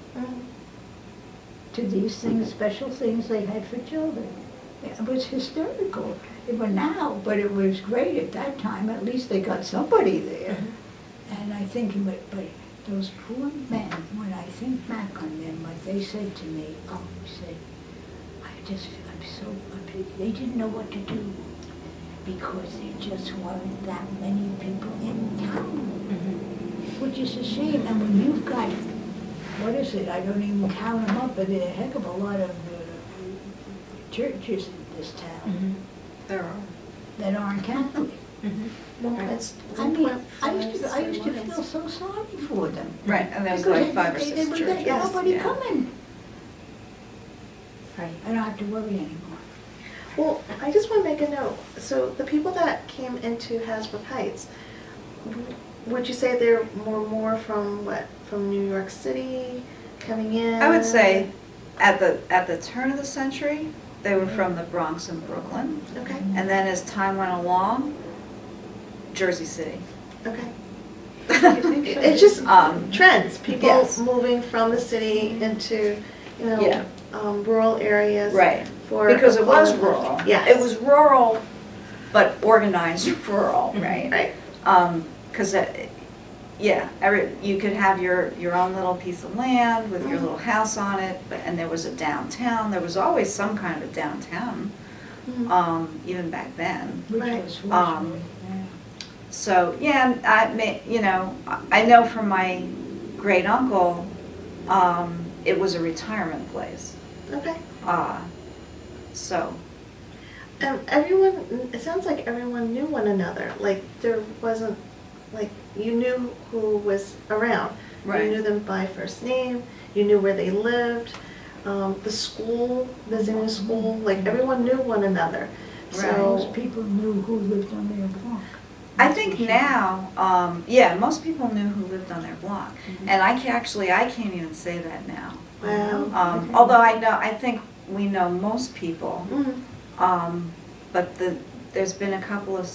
to these things, special things they had for children. It was hysterical. It was now, but it was great at that time. At least they got somebody there. And I think, but those poor men, when I think back on them, what they said to me, they didn't know what to do, because there just weren't that many people in town, which is a shame. And when you've got, I don't even count them up, but there are a heck of a lot of churches and this town Mhm. There are. that aren't Catholic. Mhm. Well, Right. it's I mean, 1.5 I used to miles. feel so sorry for them. Right, and there's Because like 5 or they 6 would churches. get nobody yeah. coming. Right. I don't have to worry anymore. Well, I just want to make a note. So the people that came into Hasbrook Heights, would you say they're more from what? From New York City coming in? I would say at the turn of the century, they were from the Bronx and Brooklyn. Okay, And then as time went along, Jersey City. okay. It's just trends, people Yes. moving from the city into, you know, Yeah. rural areas. Right. For Because it was employment. rural. Yes. It was rural, but organized rural, right? Right. Because, yeah, you could have your own little piece of land with your little house on it, and there was a downtown. There was always some kind of a downtown, Mhm. even back then. Which Right. was fortunate, yeah. So, yeah, I know from my great uncle, it was a retirement place. Okay. So, Everyone, it sounds like everyone knew one another. Like there wasn't, like you knew who was around. Right. You knew them by first name. You knew where they lived. The school, visiting school, like everyone knew one another. Right. Most So people knew who lived on their block. I think now, yeah, most people knew who lived on their block. And I can't even say that now. wow. Although I think we know most people. Mhm. But there's been a couple of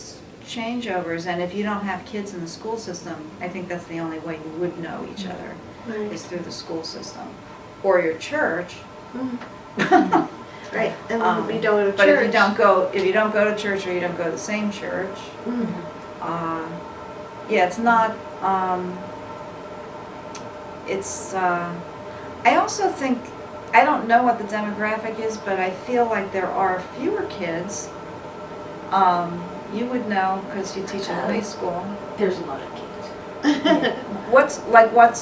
changeovers, and if you don't have kids in the school system, I think that's the only way you would know each other, Right. is through the school system. Or your church. Mhm. Right. And when you don't go to church. But if you don't go to church, or you don't go to the same church, Mhm. yeah, it's not, I also think, I don't know what the demographic is, but I feel like there are fewer kids. You would know, because you teach in high school. There's a lot of kids. What's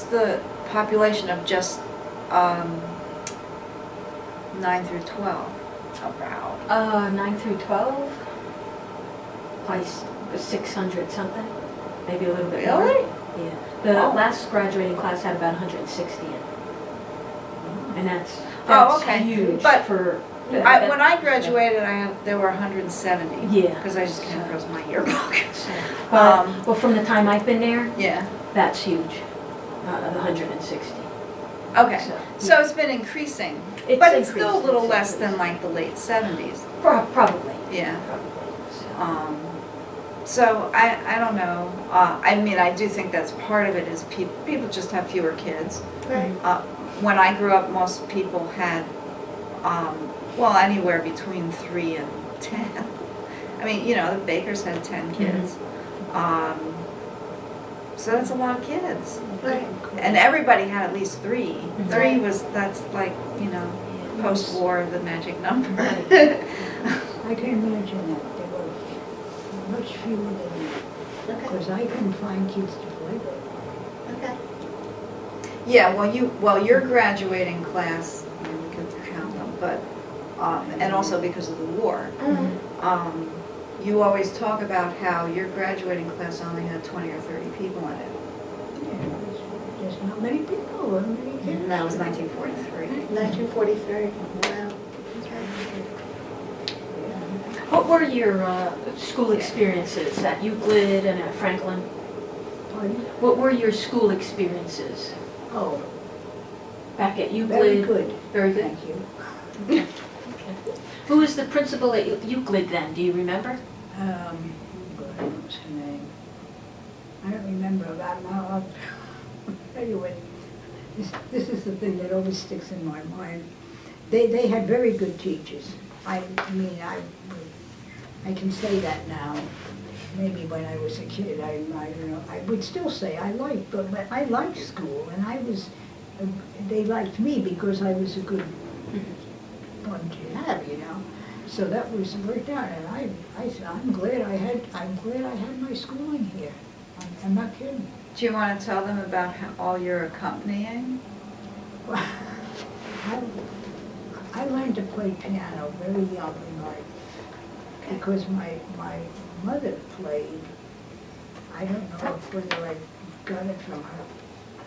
the population of just 9 through 12? About. 9 through 12, like 600 something, maybe a little bit more. Really? Yeah. The Oh. last graduating class had about 160 in it. And that's Okay. huge But for. When I graduated, there were 170. Yeah. Because I just came across my yearbook. Well, from the time I've been there, Yeah. that's huge, the 160. Okay. So, So it's been increasing, It's but it's still a increased, little it's less than increased. like the late 70s. Probably. Yeah. Probably. So I don't know. I mean, I do think that's part of it, is people just have fewer kids. Right. When I grew up, most people had, well, anywhere between 3 and 10. I mean, the Bakers had 10 kids. So that's a lot of kids. Right. And everybody had at least 3. Mhm. 3 that's like, post-war, the magic number. I can imagine that there were much fewer than that, Okay. because I couldn't find kids to play with. Okay. Yeah, your graduating class, we could count them, but, and also because of the war. Mhm. You always talk about how your graduating class only had 20 or 30 people in it. Yeah, there's not many people, or many kids. And that was 1943. 1943. Wow. Okay. What were your school experiences at Euclid and at Franklin? Pardon? What were your school experiences Oh, back at Euclid? very good. Very good. Thank you. Okay. Who was the principal at Euclid then? Do you remember? God, what was her name? I don't remember that now. I'll tell you what, this is the thing that always sticks in my mind. They had very good teachers. I mean, I can say that now. Maybe when I was a kid, I don't know. I would still say I liked, but I liked school, and they liked me because I was a good one to have, So that was worked out, and I'm glad I had my schooling here. I'm not kidding. Do you want to tell them about all your accompanying? I learned to play piano very young in life because my mother played. I don't know whether I got it from her,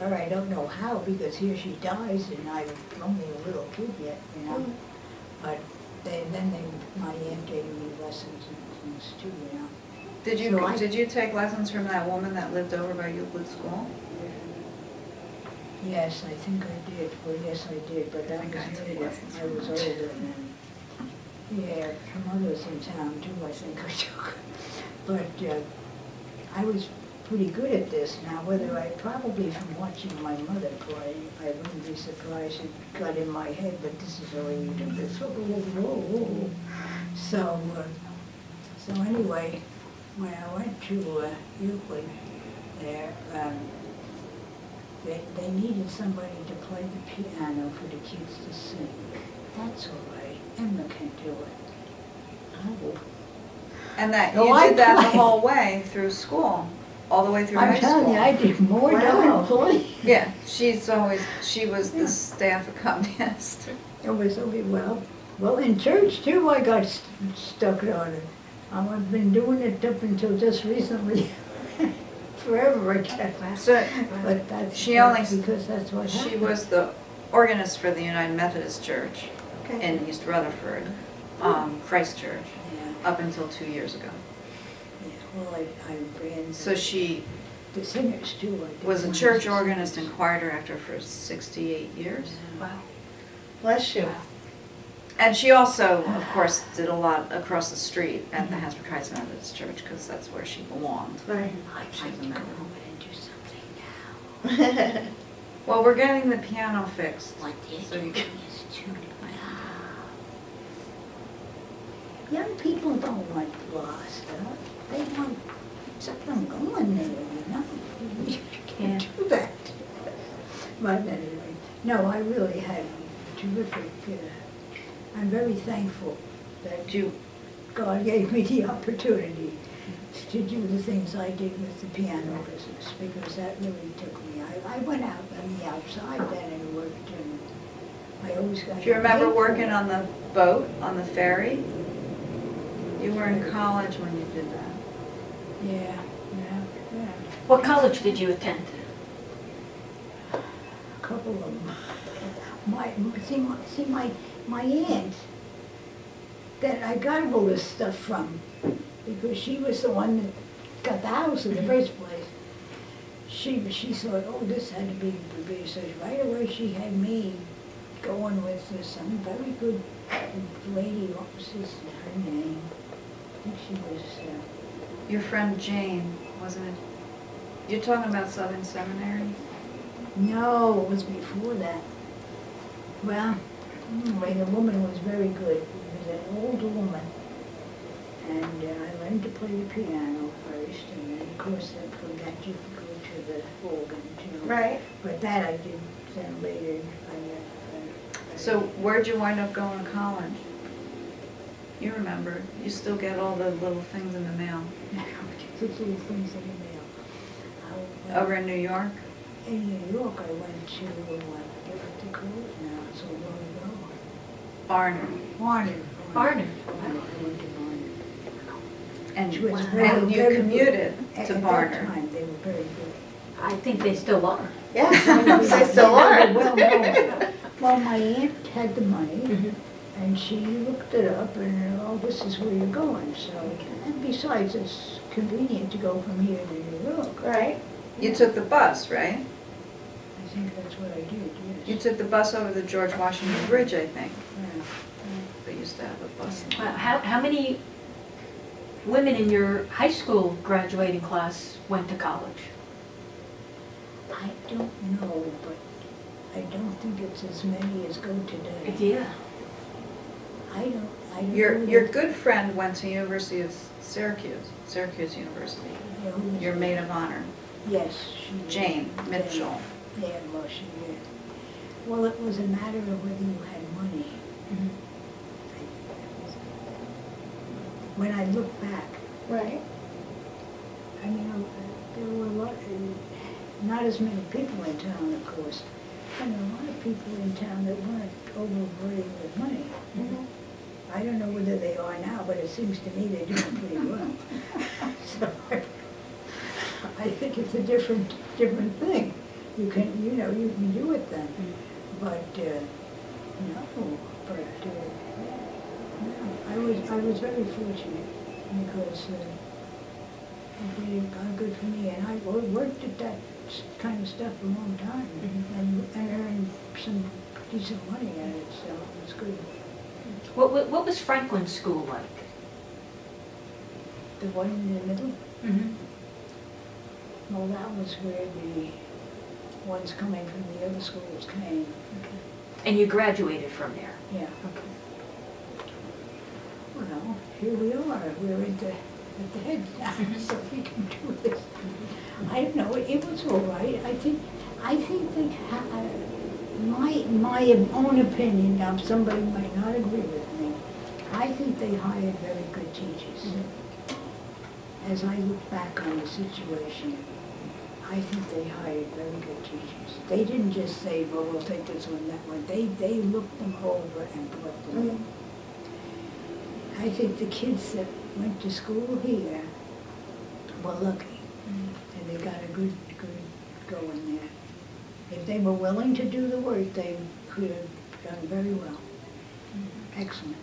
or I don't know how, because here she dies and I'm only a little kid yet, you know. But my aunt gave me lessons and things too, you know. Did you take lessons from that woman that lived over by Euclid School? Yes, I think I did. Well, yes, I did, but that I think I was took later. lessons I from was her, older too. and then, yeah, from others in town too, I think I took. But I was pretty good at this now, whether I, probably from watching my mother play, I wouldn't be surprised it got in my head, but this is the way you do this. So anyway, when I went to Euclid there, they needed somebody to play the piano for the kids to sing. That's all right, Emma can do it. Oh. And that, Oh, you I did that the tried. whole way through school, all the way through high I'm school? telling you, I did more Wow. than play. Yeah, she was Yeah. the staff accompanist. It was okay, well, in church too, I got stuck on it. I've been doing it up until just recently, forever again. So, But that's She because that's what happened. she was the organist for the United Methodist Church Okay. in East Rutherford, Christ Church, Yeah, up until 2 years ago. yeah, well, I ran So she the singers too. I did was a one church of the organist and singers. choir director for 68 years. Yeah. Wow. Bless you. And she also, of course, did a lot across the street at the Hasbrook Heights Methodist Church, because that's where she belonged. Right. I'd like to go home and do something now. Well, we're getting the piano fixed. What they're So you doing is too loud. Young people don't want blah stuff. They want something going there, you know? You can't do that. But anyway, no, I really had terrific, I'm very thankful that God gave me the opportunity to do the things I did with the piano business, because that really took me. I went out on the outside then and worked, and I always got Do you remember paid for working it. on the boat, on the ferry? You were in college when you did that. Yeah. What college did you attend? A couple of them. My aunt, that I got all this stuff from, because she was the one that got the house in the first place. She thought, oh, this had to be so right away she had me going with some very good lady. What was her name? I think she was. Your friend Jane, wasn't it? You're talking about Southern Seminary? No, it was before that. Well, anyway, the woman was very good. She was an older woman. And I learned to play the piano first, and then, of course, from that you could go to the organ, too. Right. But that I did then later. So where'd you wind up going to college? You remember, you still get all the little things in the mail. Those little things in the mail. Over in New York? In New York, I went to, I forget what they call it now, so long ago. Barnard. Barnard. I went to Barnard. And, Which was and you very commuted good. to At Barnard. that time, they were very good. I think they still are. Yeah, they still are. Well known. Well, my aunt had the money, Mm-hmm. and she looked it up, and, oh, this is where you're going, so. And besides, it's convenient to go from here to New York. Right. You took the bus, right? I think that's what I did, yes. You took the bus over the George Washington Bridge, I think. Yeah. They used to have a bus. Wow, how many women in your high school graduating class went to college? I don't know, but I don't think it's as many as go today. Yeah. I don't Your know. good friend went to University of Syracuse University. Yeah, who was Your it? maid of honor, Yes, she did. Jane Mitchell. Yeah, well, she did. Well, it was a matter of whether you had money. Mm-hmm. I think that was it. When I look back, Right. I mean, there were a lot, not as many people in town, of course, been a lot of people in town that weren't overburdened with money. Mhm. I don't know whether they are now, but it seems to me they're doing pretty well. So, I think it's a different thing. You can, you can do it then. But, no, but, no, I was very fortunate because it did good for me. And I worked at that kind of stuff a long time and earned some decent money at it, so it was good. What was Franklin's school like? The one in the middle, Mm-hmm. well, that was where the ones coming from the other schools came, And you graduated from there? yeah. Okay. Well, here we are, we're at the head now, so we can do this. I don't know, it was all right. I think they my own opinion, now somebody might not agree with me, I think they hired very good teachers. As I look back on the situation, I think they hired very good teachers. They didn't just say, well, we'll take this one, that one. They looked them over and brought them in. I think the kids that went to school here were lucky, and they got a good go in there. If they were willing to do the work, they could have done very well. Excellent.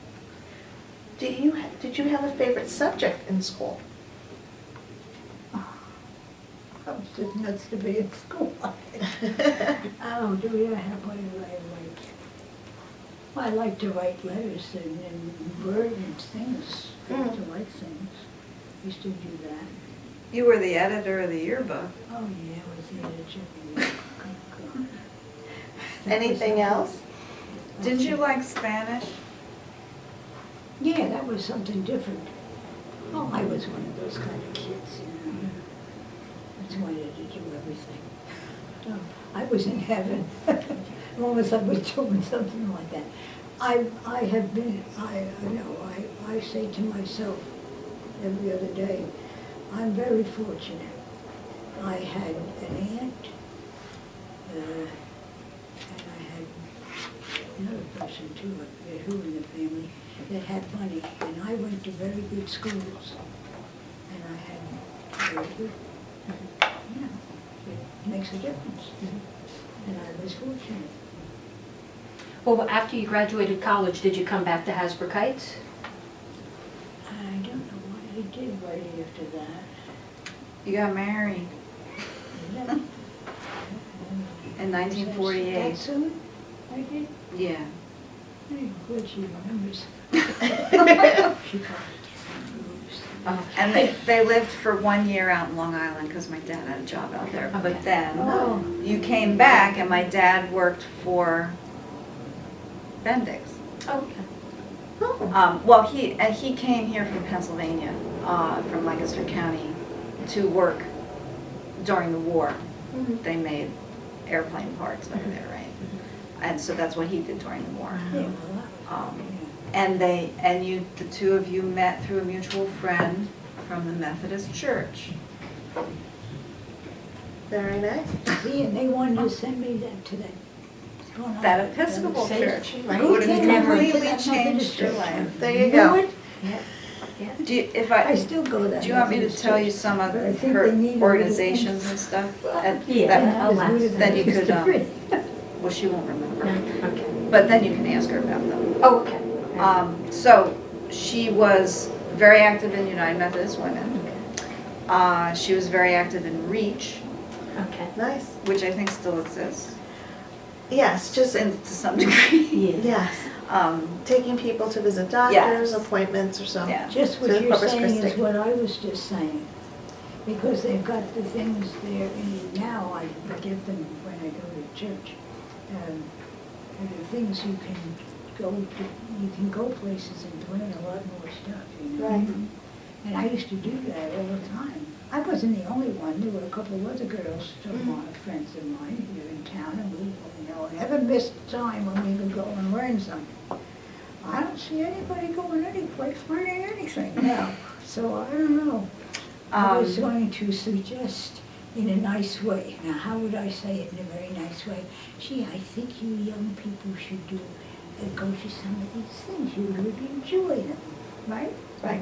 Did you have a favorite subject in school? I was just nuts to be at school. Oh, do we have what do I like? Well, I like to write letters and word and things. I used to write things. Used to do that. You were the editor of the yearbook. Oh, yeah, I was the editor of the yearbook. Oh, God. Anything else? Didn't you like Spanish? Yeah, that was something different. Oh, I was one of those kind of kids, I just wanted to do everything. Oh, I was in heaven. Almost I was doing something like that. I have been, I say to myself every other day, I'm very fortunate. I had an aunt, and I had another person too, I forget who in the family, that had money, and I went to very good schools, and I had very good, it makes a difference, and I was fortunate. Well, after you graduated college, did you come back to Hasbrook Heights? I don't know what I did right after that. You got married Did I? in 1948. That soon? I did? Yeah. I'm glad she remembers. She probably disapproves. And they lived for 1 year out in Long Island because my dad had a job out there. Okay. But then Oh. you came back and my dad worked for Bendix. Oh, okay. Well, he came here from Pennsylvania, from Lancaster County, to work during the war. They made airplane parts over there, right? And so that's what he did during the war. Yeah, well, that was, And the two of you met through a mutual friend from the Methodist Church. Very nice. See, and they wanted to send me to That Episcopal church Right. would have thing I went to completely that changed Methodist your church. life. There you go. Would? Yeah. Yeah. Do you, if I still go to that. do you want me to Methodist tell church. you some of But I think her they need a organizations little and stuff? Yeah. That- I'll ask. Then you could, Degree. well, she won't remember, Okay. but then you can ask her about them. Oh, okay. So she was very active in United Methodist Women. She was very active in REACH, Okay. Nice. which I think still exists, Yes, just, to some degree. Yeah. yes, Um, taking people to visit doctors, Yes. appointments or so. Yeah. Just what So you're Corpus saying is Christi. what I was just saying. Because they've got the things there, and now I get them when I go to church. And the things you can go places and learn a lot more stuff, you know? Right. And I used to do that all the time. I wasn't the only one. There were a couple of other girls, friends of mine here in town, and we, never missed time when we would go and learn something. I don't see anybody going anyplace learning anything now, so I don't know. I was going to suggest in a nice way. Now, how would I say it in a very nice way? Gee, I think you young people should go to some of these things. You would enjoy them, right? Right.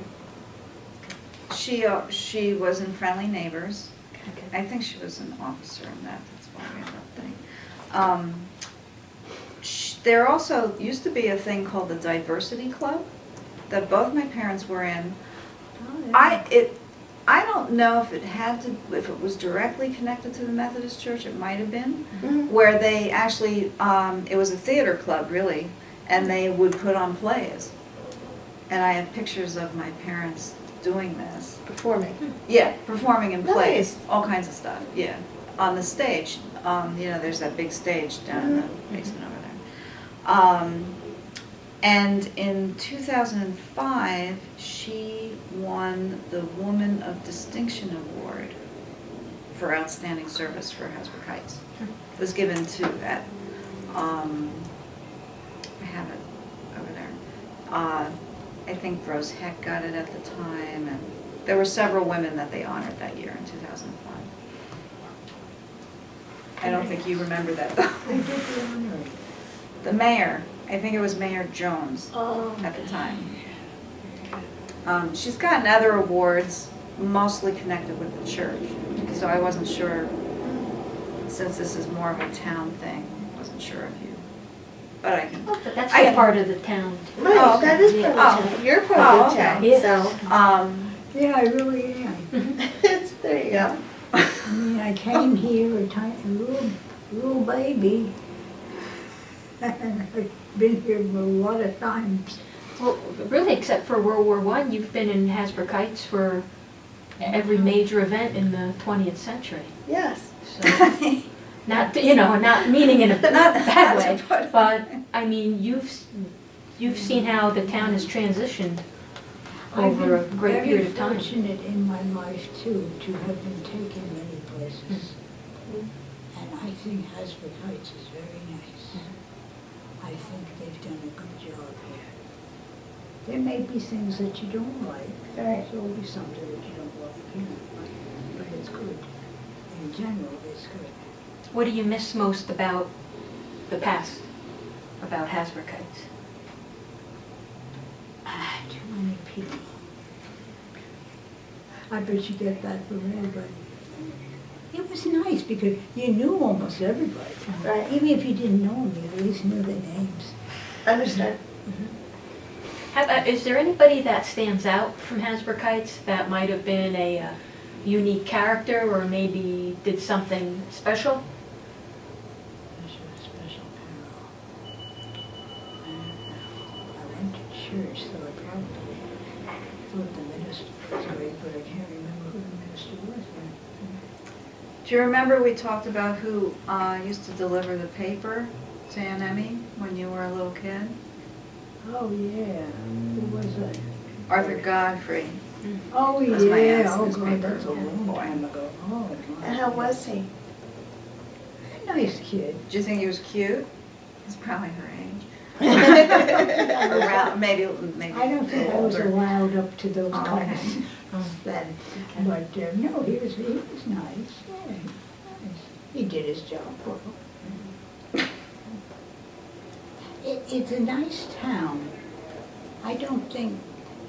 She was in Friendly Neighbors. Okay. I think she was an officer in that, that's why we have that thing. There also used to be a thing called the Diversity Club that both my parents were in. Oh, yeah. I don't know if if it was directly connected to the Methodist Church, it might have been, Mhm. where they actually, it was a theater club really, and they would put on plays. And I have pictures of my parents doing this. Performing. Yeah, performing in plays, Nice. all kinds of stuff, yeah. On the stage, there's that big stage down in the basement over there. And in 2005, she won the Woman of Distinction Award for outstanding service for Hasbrook Heights. It was given to that, I have it over there. I think Rose Heck got it at the time, and there were several women that they honored that year in 2005. I don't think you remember that though. I did the honor. The mayor, I think it was Mayor Jones Oh. at the time. She's gotten other awards, mostly connected with the church, so I wasn't sure, since this is more of a town thing, I wasn't sure if you, but I can. Oh, but that's I- all part of the town. Right, Oh, that is yeah. part of the town. You're part of the town, okay. so Yeah, I really am. there you go. I mean, I came here a little baby. And I've been here a lot of times. Well, really, except for World War I, you've been in Hasbrook Heights for every major event in the 20th century. Yes. So, not meaning in a bad way, but I mean, you've seen how the town has transitioned over a great period of time. I've been very fortunate in my life too to have been taken many places. And I think Hasbrook Heights is very nice. I think they've done a good job here. There may be things that you don't like. Right. There's always something that you don't like, but it's good. In general, it's good. What do you miss most about the past, about Hasbrook Heights? Too many people. I bet you get that from everybody. It was nice because you knew almost everybody. Right. Even if you didn't know them, you at least knew their names. Understood. Is there anybody that stands out from Hasbrook Heights that might have been a unique character or maybe did something special? Special Carol. I went to church, so I probably thought the minister was great, but I can't remember who the minister was then. Do you remember we talked about who used to deliver the paper to Aunt Emmy when you were a little kid? Oh, yeah. Who was that? Arthur Godfrey. Oh, That was my yeah. aunt's Oh, newspaper. God, that's a long Boy. time ago. Oh, my. And how was he? A nice kid. Do you think he was cute? He's probably her age. Around, maybe I don't think I was older. allowed up to those Oh, kind of okay. things then. But, no, he was nice. Yeah, nice. He did his job well. It's a nice town. I don't think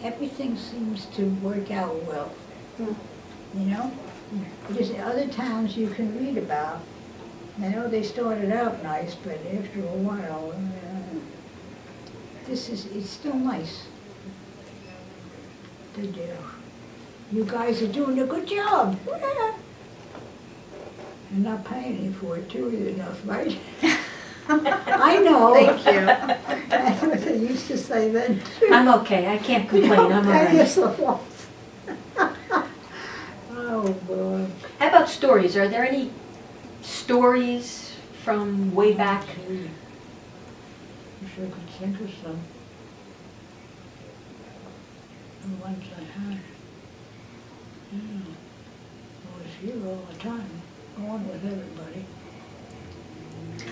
everything seems to work out well, you know? Because other towns you can read about, I know they started out nice, but after a while, it's still nice. They do. You guys are doing a good job. And not paying you for it too enough, right? I know. Thank you. That's what they used to say then. I'm okay, I can't complain, I'm all right. Yes, it was. Oh, boy. How about stories? Are there any stories from way back? Gee, Wish I could think of some. The ones I had. Yeah. I was here all the time, going with everybody.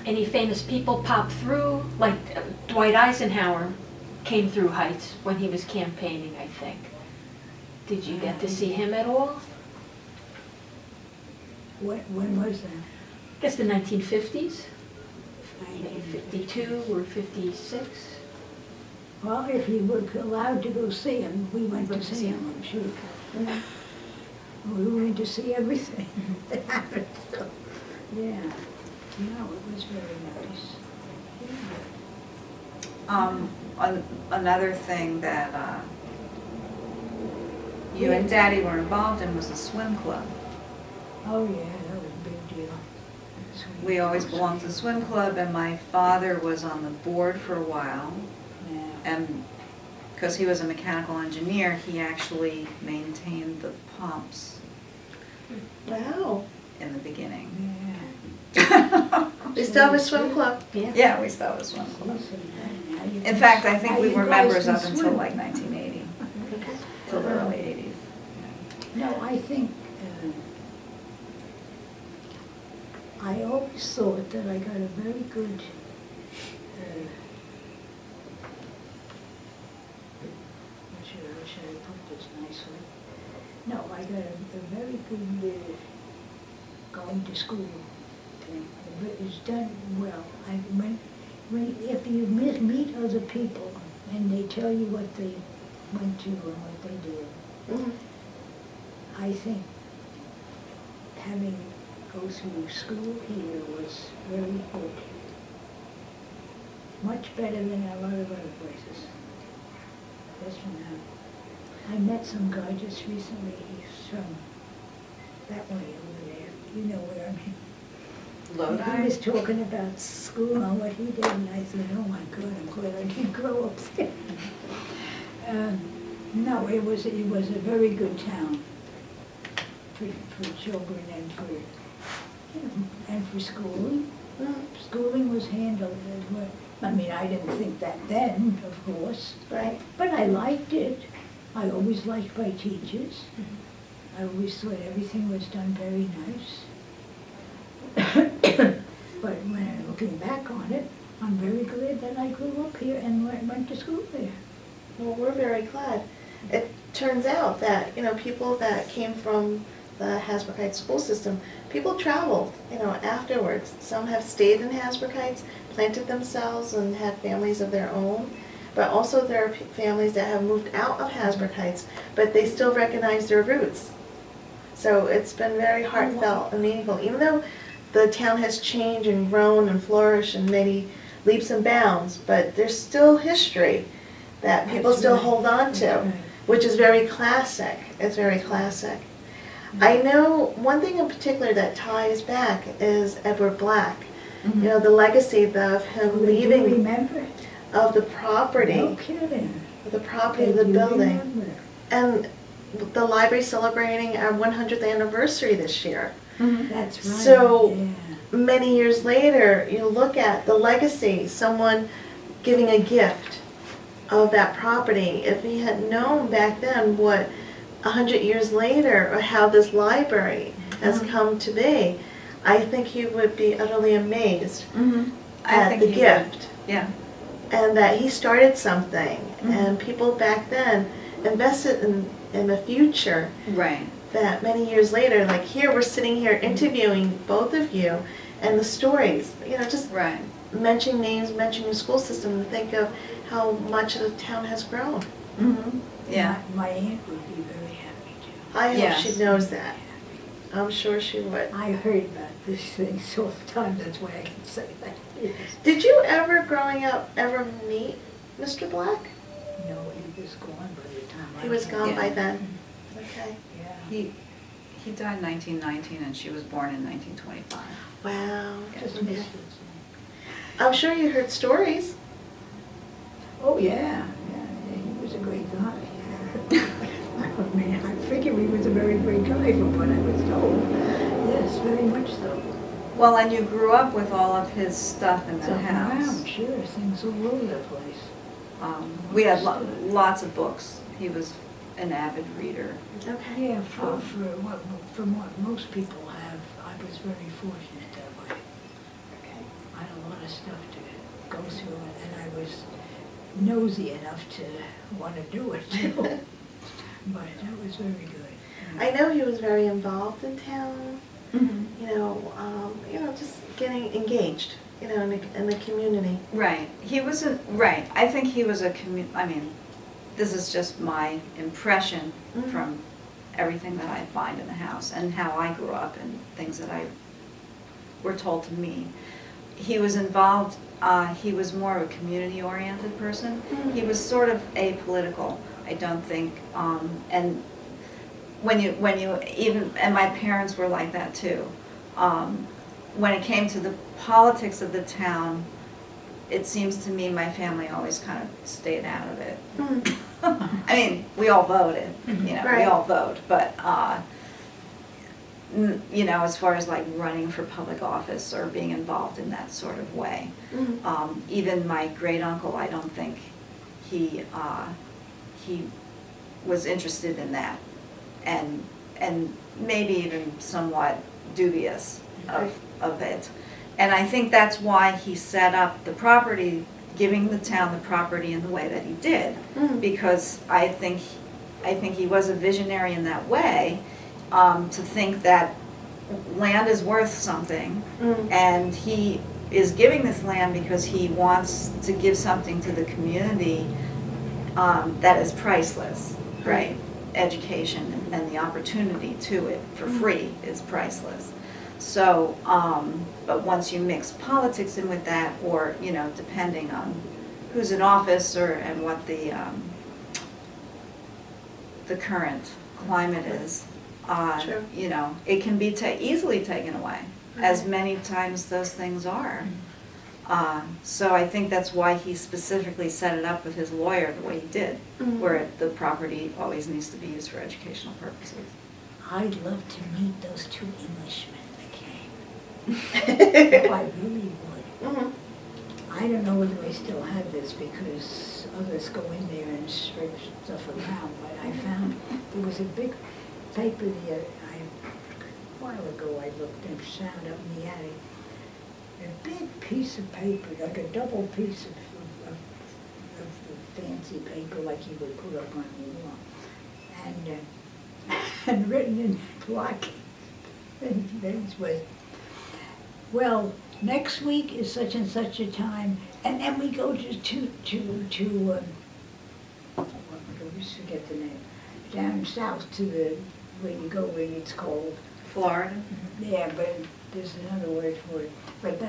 Any famous people pop through? Like Dwight Eisenhower came through Heights when he was campaigning, I think. Did you get to see him at all? When was that? I guess the 1950s, maybe 52 or 56. Well, if you were allowed to go see him, we went to see him, I'm sure. We went to see everything that happened, so, yeah. No, it was very nice. Yeah. Another thing that you and Daddy were involved in was the swim club. Oh, yeah, that was a big deal. We always belonged to the swim club, and my father was on the board for a while. Yeah. And because he was a mechanical engineer, he actually maintained the pumps Wow. in the beginning. Yeah. They still have a swim club. Yeah, we still have a swim club. Listen, now you In can- fact, I think now we you were guys members can up until swim. like 1980, Okay. till the early 80s. No, I think, I always thought that I got a very good, how should I put this nicely? No, I got a very good, going to school thing. It was done well. If you meet other people and they tell you what they went to and what they did, Mhm. I think having go through school here was very good. Much better than a lot of other places. That's from now. I met some guy just recently, he's from that way over there. You know where I mean. He was talking about school and what he did, and I said, oh my God, I'm glad I didn't grow up there. No, it was a very good town for children and for schooling. Mhm. Schooling was handled as well. I mean, I didn't think that then, of course, Right. but I liked it. I always liked my teachers. I always thought everything was done very nice. But when I'm looking back on it, I'm very glad that I grew up here and went to school there. Well, we're very glad. It turns out that, people that came from the Hasbrook Heights school system, people traveled, afterwards. Some have stayed in Hasbrook Heights, planted themselves and had families of their own. But also there are families that have moved out of Hasbrook Heights, but they still recognize their roots. So it's been very heartfelt and meaningful. Even though the town has changed and grown and flourished and many leaps and bounds, but there's still history that people That's still right. hold on to, That's right. which is very classic. It's very classic. I know one thing in particular that ties back is Edward Black. The legacy of him Do you leaving remember? of the property, No kidding. the property, Do the you building. remember? And the library celebrating our 100th anniversary this year. That's right. So- Yeah. Many years later, you look at the legacy, someone giving a gift of that property. If he had known back then what 100 years later, or how this library has come to be, I think he would be utterly amazed I at think the he gift. would. Yeah. And that he started something, and people back then invested in the future. Right. That many years later, like here, we're sitting here interviewing both of you, and the stories, just Right. mentioning names, mentioning the school system, and think of how much the town has grown. Yeah. My aunt would be very happy too. I hope Yes. she knows that. I'm sure she would. I heard about this thing so many times, that's why I can say that. Yes. Did you ever, growing up, ever meet Mr. Black? No, he was gone by the time I He was came. gone by Yeah. then. Okay. Yeah. He died in 1919 and she was born in 1925. Wow. Just Okay. missed it. I'm sure you heard stories. Oh, yeah, he was a great guy. I mean, I figure he was a very great guy from what I was told. Yes, very much so. Well, and you grew up with all of his stuff in the So house. around, sure, things all over the place. We had lots of books. He was an avid reader. Okay. Yeah, from what most people have, I was very fortunate that way. Okay. I had a lot of stuff to go through, and I was nosy enough to want to do it too. But that was very good. I know he was very involved in town. Just getting engaged, in the community. Right. He was right. I think he was I mean, this is just my impression from everything that I find in the house and how I grew up and things that I were told to me. He was involved, he was more of a community-oriented person. He was sort of apolitical, I don't think, and when you even, and my parents were like that too. When it came to the politics of the town, it seems to me my family always kind of stayed out of it. I mean, we all voted, we Right. all vote, but, as far as like running for public office or being involved in that sort of way. Even my great uncle, I don't think he was interested in that, and maybe even somewhat dubious of it. And I think that's why he set up the property, giving the town the property in the way that he did, because I think he was a visionary in that way, to think that land is worth something, and he is giving this land because he wants to give something to the community that is priceless, right? Education and the opportunity to it for free is priceless. So, but once you mix politics in with that, or, depending on who's in office and what the current climate is, Sure. it can be easily taken away, as many times those things are. So I think that's why he specifically set it up with his lawyer the way he did, where the property always needs to be used for educational purposes. I'd love to meet those two Englishmen that came. Oh, I really would. I don't know whether they still have this because others go in there and stretch stuff around, but I found there was a big paper there, a while ago I looked and found up in the attic, a big piece of paper, like a double piece of fancy paper like you would put up on the wall. And written in black things was, well, next week is such and such a time, and then we go to I always forget the name, down south to where you go when it's cold. Florida? Yeah, but there's another word for it. But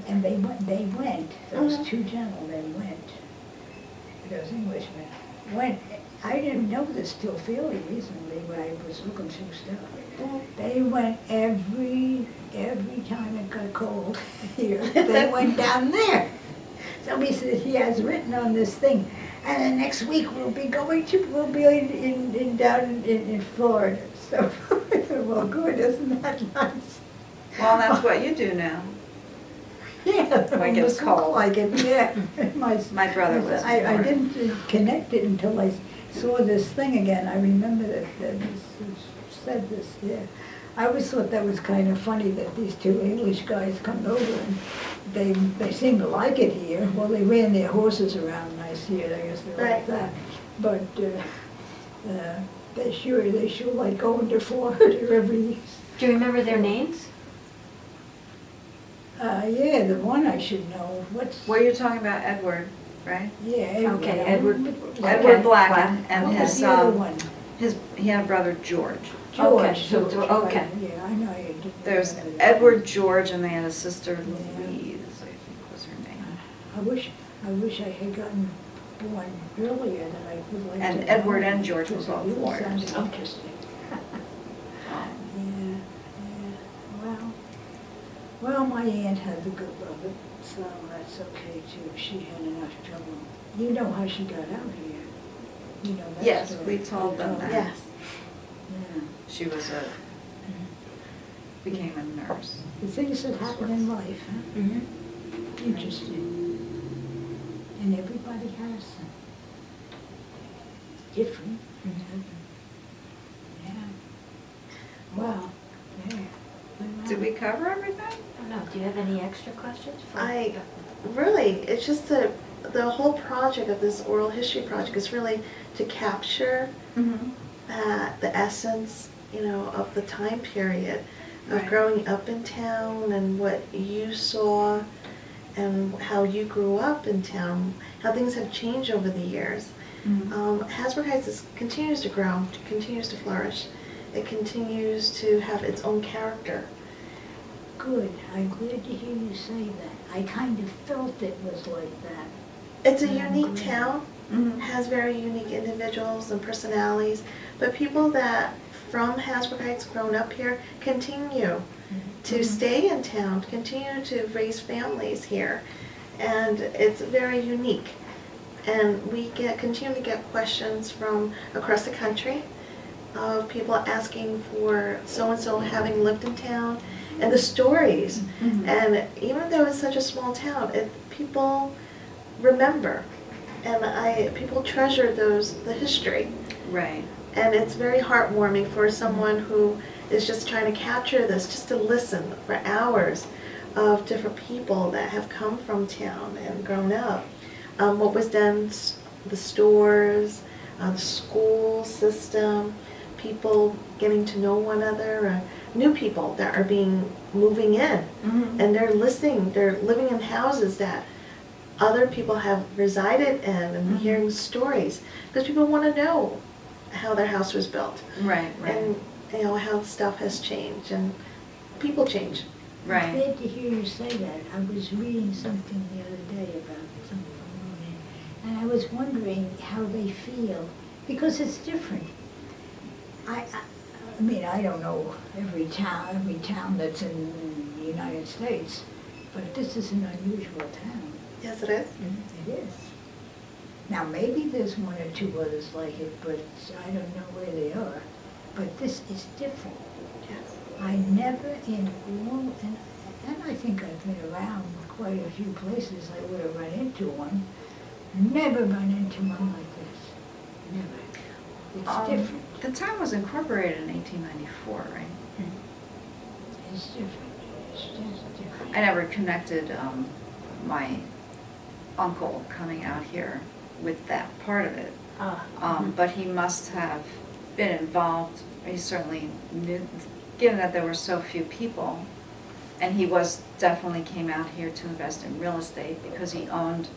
and they went, those two gentlemen went, those Englishmen, went. I didn't know this till fairly recently when I was looking through stuff. They went every time it got cold here. They went down there. Somebody said he has written on this thing, and then next week we'll be down in Florida. So I thought, well, good, isn't that nice? Well, that's what you do now. Yeah, When it gets almost looked cold. like it, yeah. My brother was I before. didn't connect it until I saw this thing again. I remember that this said this, yeah. I always thought that was kind of funny that these two English guys come over and they seem to like it here. Well, they ran their horses around nice here, I guess they like that. But they sure like going to Florida every year. Do you remember their names? Yeah, the one I should know. What's? Well, you're talking about Edward, right? Yeah, Edward. Okay, I Edward. remember- Edward Blacken, and What was his, the other one? he had a brher, George. George. so- George, okay. right, yeah, I know. I didn't There's remember that. Edward, George, and they had a sister, Louise, I think was her name. I wish I had gotten born earlier than I would like to. And know Edward and that, George were because it both really lawyers. sounded interesting. Um, Yeah. Well, my aunt had the good of it, so that's okay too. She had enough trouble. You know how she got out here. You know that Yes, story. we told them that. Yes. Yeah. She was became a nurse. The things that happen in life, huh? Mm-hmm. Interesting. And everybody has different. Yeah. Wow. Yeah. Did we cover everything? I don't know, do you have any extra questions? It's just the whole project of this oral history project is really to capture the essence, of the time period. of Right. growing up in town and what you saw and how you grew up in town, how things have changed over the years. Hasbrook Heights continues to grow, continues to flourish. It continues to have its own character. Good, I'm glad to hear you say that. I kind of felt it was like that. It's a Yeah, I'm unique glad. town, Mhm. has very unique individuals and personalities, but people that from Hasbrook Heights grown up here continue to stay in town, continue to raise families here, and it's very unique. And we continue to get questions from across the country of people asking for so-and-so having lived in town, and the stories. Mhm. And even though it's such a small town, people remember, and people treasure the history. Right. And it's very heartwarming for someone who is just trying to capture this, just to listen for hours of different people that have come from town and grown up. What was done, the stores, the school system, people getting to know one another, new people that are moving in, Mhm. and they're living in houses that other people have resided in, and Mhm. hearing stories, because people want to know how their house was built, Right, right, and how stuff has changed, and people change. I'm right. glad to hear you say that. I was reading something the other day about something, and I was wondering how they feel, because it's different. I mean, I don't know every town that's in the United States, but this is an unusual town. Yes, it is. It is. Now, maybe there's one or two others like it, but I don't know where they are. But this is different. Yes. I never in all, and I think I've been around quite a few places I would have run into one. Never run into one like this. Never. It's different. The town was incorporated in 1894, right? It's different. It's just different. I never connected my uncle coming out here with that part of it. But he must have been involved. He certainly knew, given that there were so few people, and he definitely came out here to invest in real estate because he owned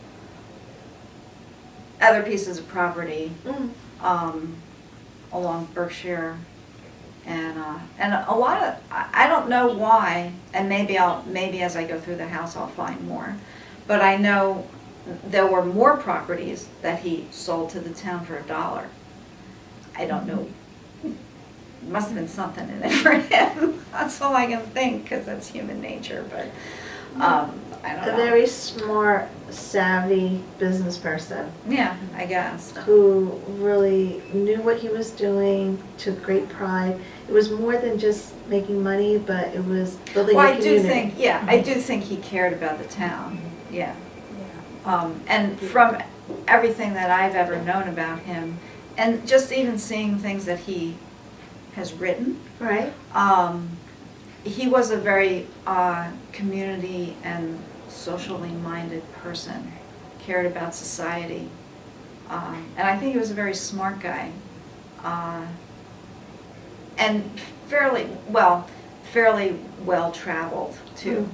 other pieces of property along Berkshire, and a lot of, I don't know why, and maybe as I go through the house I'll find more, but I know there were more properties that he sold to the town for $1. I don't know. Must have been something in it for him. That's all I can think, because that's human nature, but I don't know. A very smart, savvy business person Yeah, I guess. who really knew what he was doing, took great pride. It was more than just making money, but it was building Well, a I community. do think he cared about the town, yeah. Yeah. And from everything that I've ever known about him, and just even seeing things that he has written, Right? he was a very community and socially minded person, cared about society. And I think he was a very smart guy. And fairly well traveled too.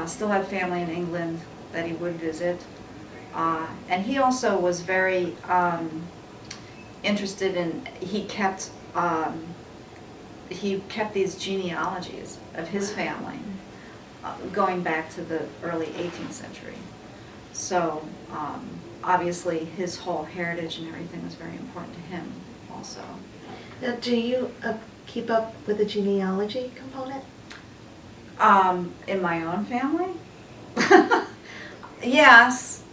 Still had family in England that he would visit. And he also was very interested in, he kept these genealogies of his family going back to the early 18th century. So obviously his whole heritage and everything was very important to him also. Now, do you keep up with the genealogy component? In my own family? Yes.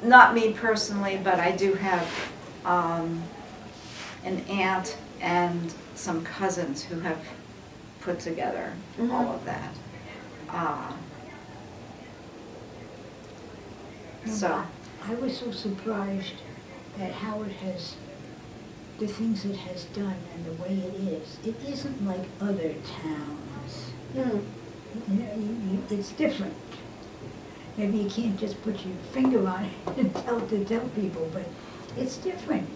Not me personally, but I do have an aunt and some cousins who have put together all of that. So, I was so surprised at how it has, the things it has done and the way it is. It isn't like other towns. Hmm. You know, it's different. Maybe you can't just put your finger on it and tell people, but it's different.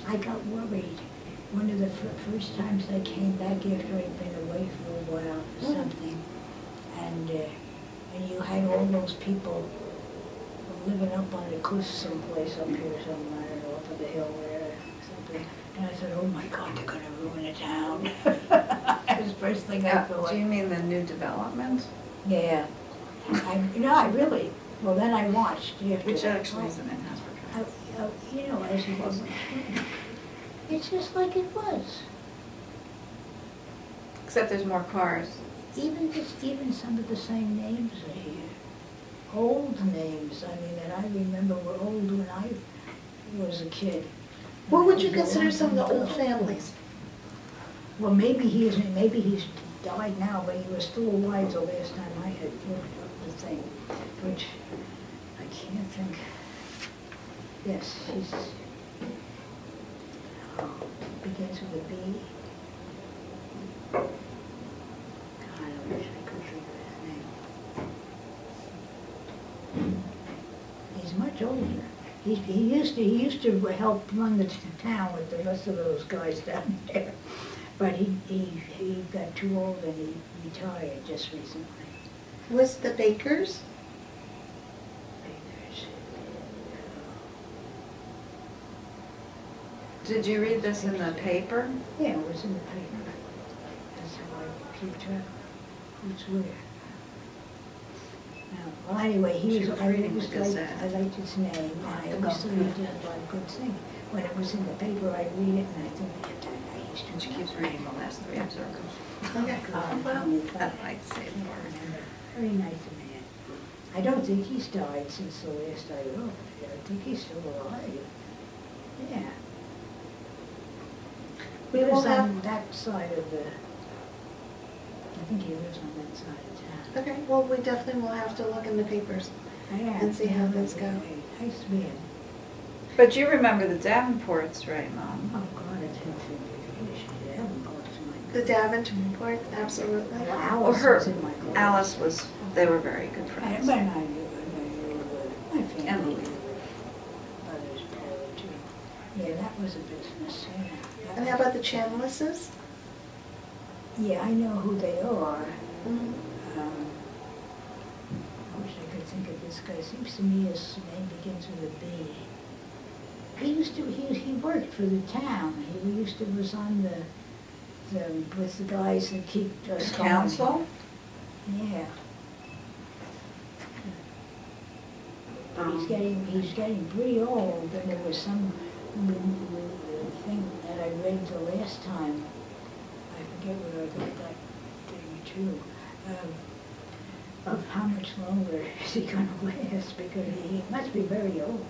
I got worried one of the first times I came back after I'd been away for a while or something, and you had all those people living up on the cliff someplace up here somewhere, or up on the hill there, or something. And I said, oh my God, they're gonna ruin the town. That was the first thing I thought. Do you mean the new development? Yeah. I really, well, then I watched after Which that. actually isn't in Hasbrook. You know, as you was, it's just like it was. Except there's more cars. Even some of the same names are here. Old names, I mean, that I remember were old when I was a kid. What would you And that was a consider long some of the time old ago. families? Well, maybe he's died now, but he was still alive the last time I had looked up the thing, which I can't think. Yes, he's, begins with a B. God, I wish I could think of his name. He's much older. He used to help run the town with the rest of those guys down there. But he got too old and he retired just recently. Was the Bakers? Bakers. Did you read this in the paper? Yeah, it was in the paper. That's how I keep track of who's where. Well, anyway, She was reading the I Gazette. liked his name, and I always thought he did a lot of good things. When it was in the paper, I'd read it, and I thought, that he's And she keeps reading the last three observers. Okay. I'd like to say it more. Very nice man. I don't think he's died since the last I looked. I think he's still alive. Yeah. We He will lives have, on that side of the, I think he lives on that side of town. okay, well, we definitely will have to look in the papers. Yeah, And see how yeah, things go. yeah, nice man. But you remember the Davenports, right, Mom? Oh, God, it's him for the Davenports, my The God. Davenport, absolutely. Well, Or Alice her, was in my class. Alice was, they were very good And friends. when I knew my And family, Louis. brothers, Paul, too. Yeah, that was a business, yeah. And how about the Chandlesses? Yeah, I know who they are. Mhm. I wish I could think of this guy. Seems to me his name begins with a B. He worked for the town. He was on with the guys that keep us The going. council? Yeah. But he's getting pretty old, and there was some thing that I read the last time. I forget where I got that thing too. Of how much longer is he gonna last, because he must be very old.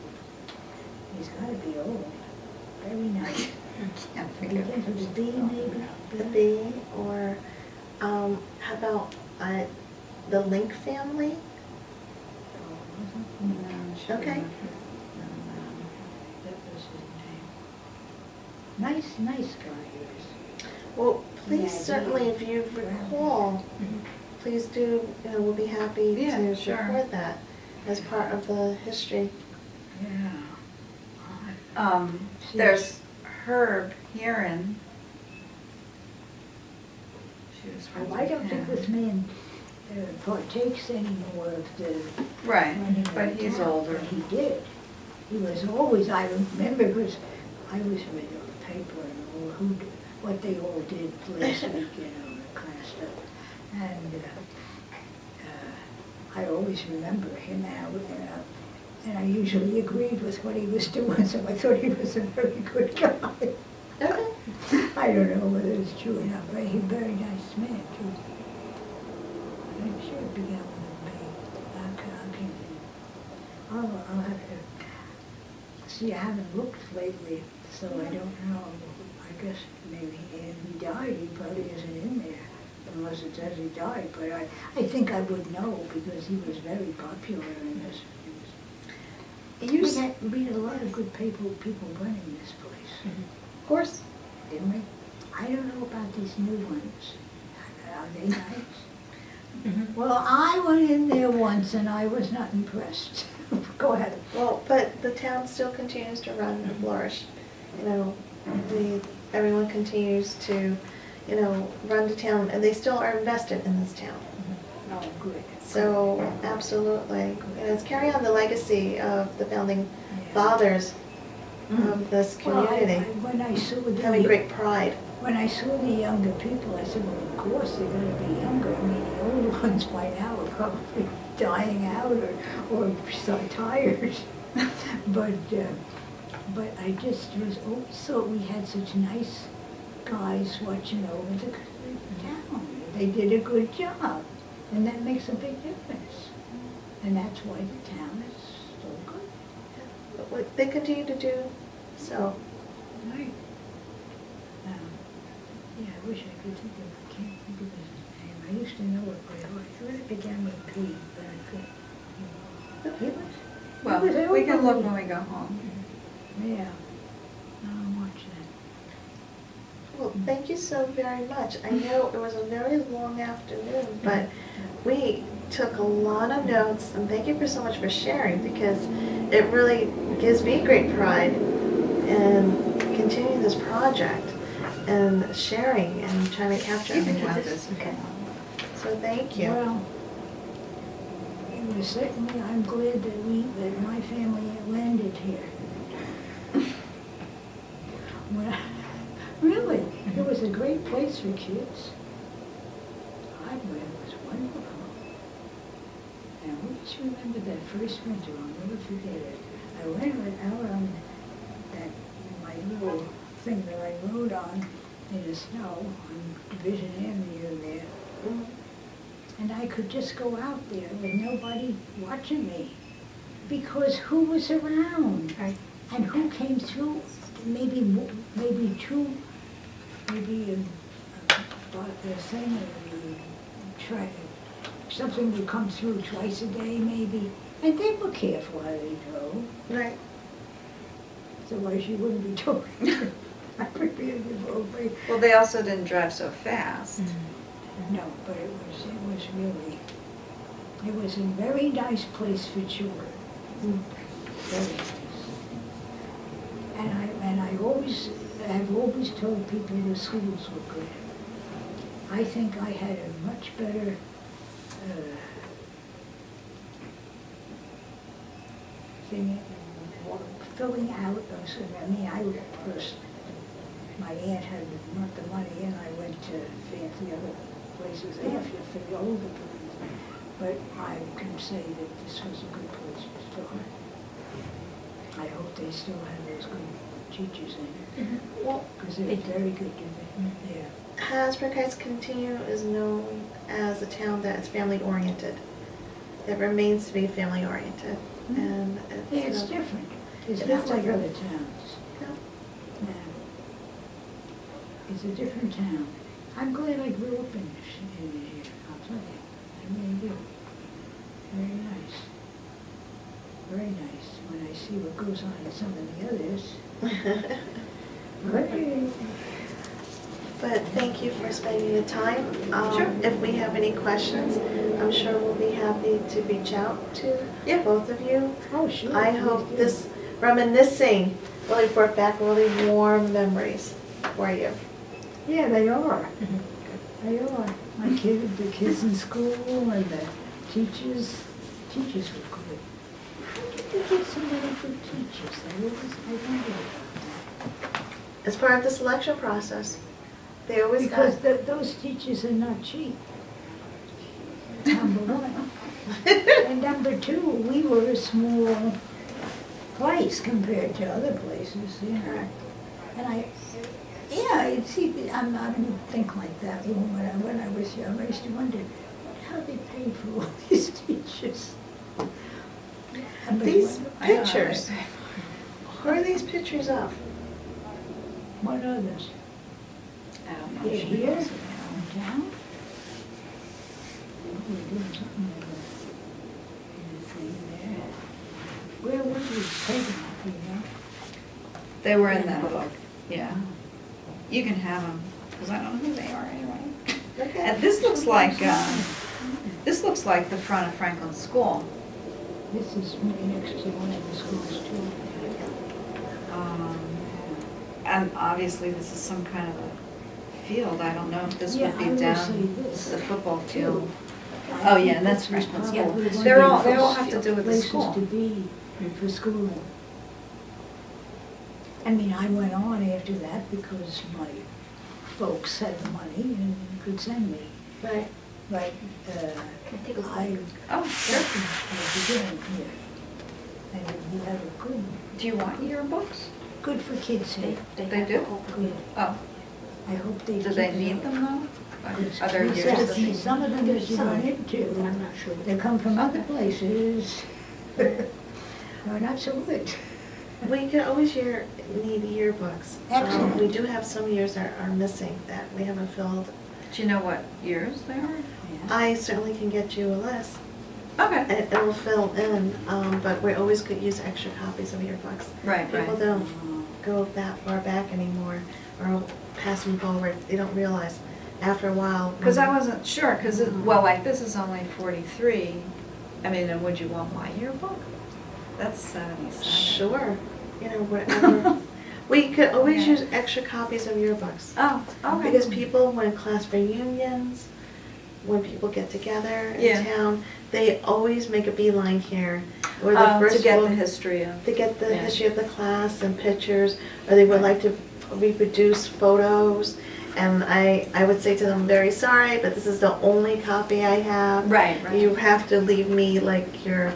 He's gotta be old. Very nice. Can't figure Begins with a B maybe? The B, or how about the Link family? Oh, wasn't he? No, she Okay. wouldn't. That was his name. Nice guy he was. Well, please, Yeah, certainly, yeah. if you recall, please do, we'll be happy Yeah, to sure. record that as part of the history. Yeah. There's Herb Heron. She was friends Well, I with don't think him. this man partakes anymore of the Right, running of but the he's town, older. but he did. He was always, I remember, because I was reading the paper and what they all did last week, that kind of stuff. And I always remember him out, and I usually agreed with what he was doing, so I thought he was a very good guy. Okay. I don't know whether it's true or not, but he's a very nice man, too. I'm sure it began with a B. I'll have to, see, I haven't looked lately, so I don't know. I guess maybe if he died, he probably isn't in there, unless it says he died, but I think I would know, because he was very popular in this. You, We had a lot of good people running this place, of course. didn't we? I don't know about these new ones. Are they nice? Mhm. Well, I went in there once and I was not impressed. Go ahead. Well, but the town still continues to run and flourish. The everyone continues to, run the town, and they still are invested in this town. Oh, good. So, absolutely. It's carry on the legacy of the founding Yeah. fathers of this Well, community, when I saw having the, great pride. when I saw the younger people, I said, well, of course they're gonna be younger. I mean, the older ones by now are probably dying out or so tired. But I just was always thought we had such nice guys watching over the town. They did a good job, and that makes a big difference. And that's why the town is so good. But what they continue to do so. Right. Yeah, I wish I could think of, I can't think of his name. I used to know it, but I thought it began with P, but I couldn't. He was, Well, he was we can look elderly. when we go home. Yeah. I'll watch that. Well, thank you so very much. I know it was a very long afternoon, but we took a lot of notes, and thank you for so much for sharing, because it really gives me great pride in continuing this project and sharing and trying to capture You can everything. have this if you want. So thank you. Well, it was certainly, I'm glad that my family landed here. Well, really, it was a great place for kids. It was wonderful. And I always remember that first winter, I'll never forget it. I went out on that, my little thing that I rode on in the snow on Division Avenue there. Mhm. And I could just go out there with nobody watching me. Because who was around? Right. And who came through, maybe two, the thing, something would come through twice a day maybe. And they were careful how they drove. Right. Otherwise you wouldn't be talking. I prepared the road break. Well, they also didn't drive so fast. No, but it was a very nice place for children. Very nice. And I've always told people the schools were good. I think I had a much better, thing, filling out of, I mean, I was first, my aunt had not the money, and I went to fancy other places after for the older ones. But I can say that this was a good place to start. I hope they still have those good teachers in it, Well, because they're very good, yeah. Hasbrook Heights Continue is known as a town that is family oriented. It remains to be family oriented, and Yeah, it's different. It's It not is like different. other towns. No. No. It's a different town. I'm glad I grew up in here, I'll tell you. I really do. Very nice. Very nice. When I see what goes on in some of the others. Okay. But thank you for spending the time. Sure. If we have any questions, I'm sure we'll be happy to reach out to Yeah. both of you. Oh, sure. I please hope do. this reminiscing really brought back really warm memories for you. Yeah, they are. They are. The kids in school and the teachers were good. How did they get so many good teachers? I wonder about that. As part of the selection process, they always Because got. those teachers are not cheap. Number one. And number two, we were a small place compared to other places, you know. And I didn't think like that even when I was young. I used to wonder how they paid for all these teachers. These I know, pictures, right? who are these pictures of? What others? I don't know. They're She here knows. in town? We're doing something in the thing there. Where was we taken, you know? They were in that book, yeah. You can have them, because I don't know who they are anyway. Okay. And this looks like the front of Franklin School. This is next to one of the schools too. and obviously this is some kind of a field, I don't know if this Yeah, would be I will down say this, the football field. too. Oh, I yeah, think and that's this was freshman probably school. one of They're the all, they all best have to do with the places school. to be for schooling. I mean, I went on after that because my folks had the money and could send me. Right. But take a look. I Oh, sure. began here. And you have a good, Do you want yearbooks? good for kids here. They have do? all- Good. Oh, I hope they do keep they it need up. them though? Because Are there we years said that they? some of them that you run into, I'm not sure. they come from other Okay. places. Are not so good. We could always need yearbooks. Excellent. We do have some years that are missing that we haven't filled. Do you know what years they are? Yeah. I certainly can get you a list. Okay. It will fill in, but we always could use extra copies of yearbooks. Right, People right. don't go that far back anymore or pass them forward. They don't realize after a while. Because I wasn't sure, because, well, like, this is only 43. I mean, and would you want my yearbook? That's 77. Sure, you know, whatever. We could always Okay. use extra copies of yearbooks. Oh, okay. Because people, when class reunions, when people get together Yeah. in town, they always make a beeline here. Or the To first get the book, history of. to get the Yeah. history of the class and pictures, or they would like to reproduce photos. And I would say to them, very sorry, but this is the only copy I have. Right, right. You have to leave me like your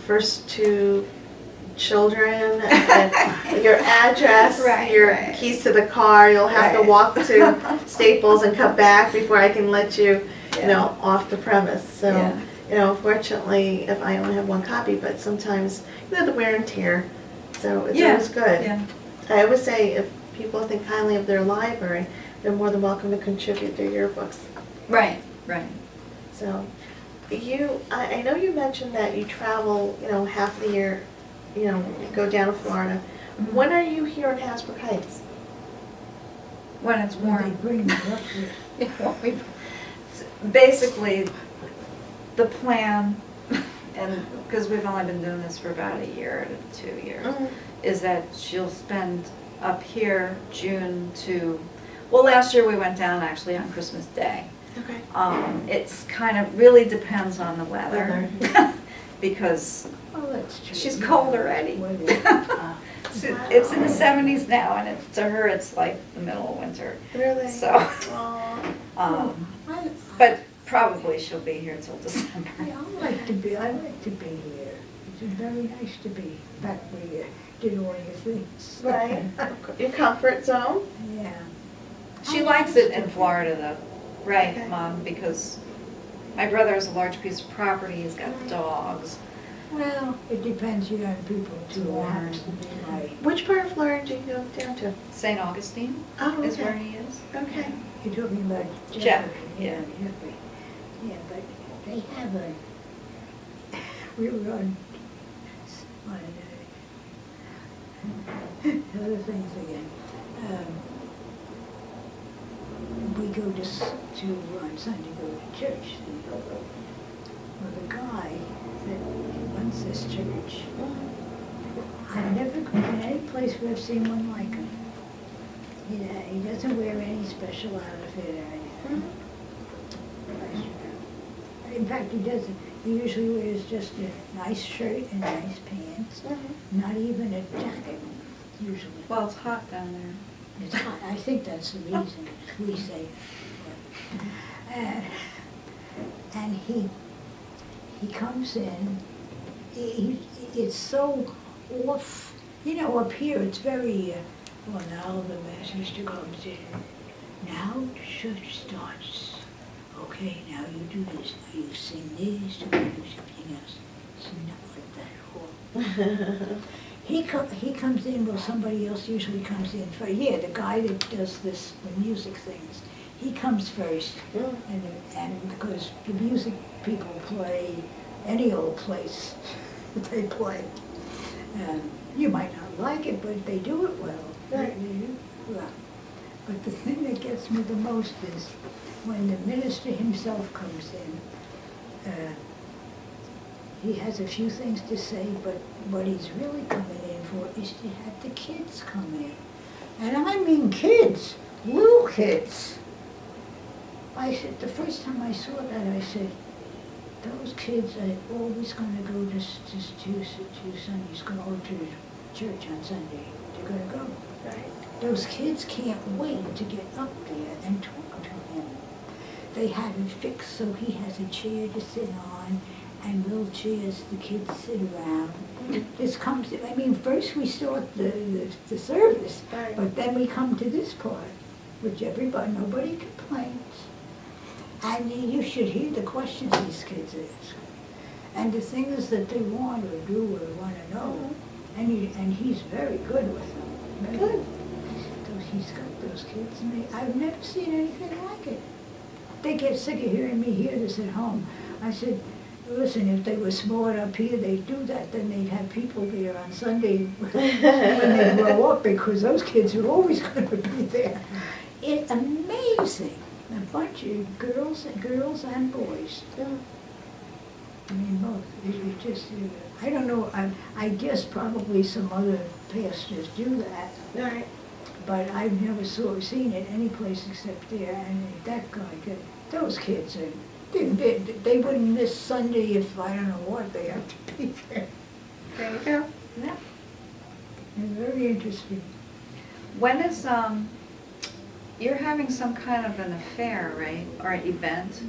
first two children, and your address, Right, your right. keys to the car. You'll have to Right. walk to Staples and come back before I can let you, Yeah. you know, off the premise. So, Yeah. you know, fortunately, if I only have one copy, but sometimes, you know, the wear and tear. So it's Yeah, always good. Yeah. I always say if people think kindly of their library, they're more than welcome to contribute their yearbooks. Right, right. So, I know you mentioned that you travel, you know, half the year, you know, you go down to Florida. Mhm. When are you here in Hasbrook Heights? When it's When they warm. bring me up here. Basically, the plan, and because we've only been doing this for about a year to 2 years, is that she'll spend up here June to, well, last year we went down actually on Christmas Day. Okay. It's kind of, really depends on the weather, because Well, that's true. she's cold already. Weather. It's in the 70s now, and it's, to her, it's like the middle of winter, Really? so, Aw. I- but probably she'll be here till December. I like to be here. It's very nice to be back where you did all your things. Right. Your comfort zone? Yeah. She I likes like it in to be. Florida though, right, Okay. Mom, because my brother has a large piece of property, he's got dogs. Well, it depends, you have people too, it Warm. happens to be my, Which part of Florida do you go down to? St. Augustine Oh, is okay. where he is. Okay. you're talking about Jeff, Jeff. yeah. Jeffrey. Yeah, but they have we were on other things again. We go on Sunday, go to church. See. Well, the guy that runs this church, I've never been any place where I've seen one like him. He doesn't wear any special outfit or anything. In fact, he doesn't. He usually wears just a nice shirt and nice pants, not even a jacket, usually. Well, it's hot down there. It's hot. I think that's the reason we say that. And he comes in, it's so off, you know, up here it's very, well, now the minister comes in, now church starts. Okay, now you do this, now you sing this, now you do something else. It's not like that at all. He comes in, well, somebody else usually comes in first. Yeah, the guy that does the music things, he comes first. And because the music people play any old place they play. You might not like it, but they do it well. Right. They do well. But the thing that gets me the most is when the minister himself comes in, he has a few things to say, but what he's really coming in for is to have the kids come in. And I mean kids, little kids. I said, the first time I saw that, I said, those kids are always gonna go to Sunday school, or to church on Sunday. They're gonna go. Right. Those kids can't wait to get up there and talk to him. They have him fixed so he has a chair to sit on and wheelchairs the kids sit around. This comes, I mean, first we start the service, Right. but then we come to this part, which nobody complains. And you should hear the questions these kids ask. And the things that they want or do or want to know. And he's very good with them. Very Good. I said, he's got those kids. I've never seen anything like it. They get sick of hearing me hear this at home. I said, listen, if they were smart up here, they'd do that. Then they'd have people there on Sunday when they grow up, because those kids are always going to be there. It's amazing. A bunch of girls and boys. Yeah. I mean, both. It just, I don't know, I guess probably some other pastors do that, Right. but I've never seen it any place except there. And that guy, those kids, they wouldn't miss Sunday if I don't know what, they have to be there. There you go. Yeah. They're very interesting. When is, you're having some kind of an affair, right, or an event?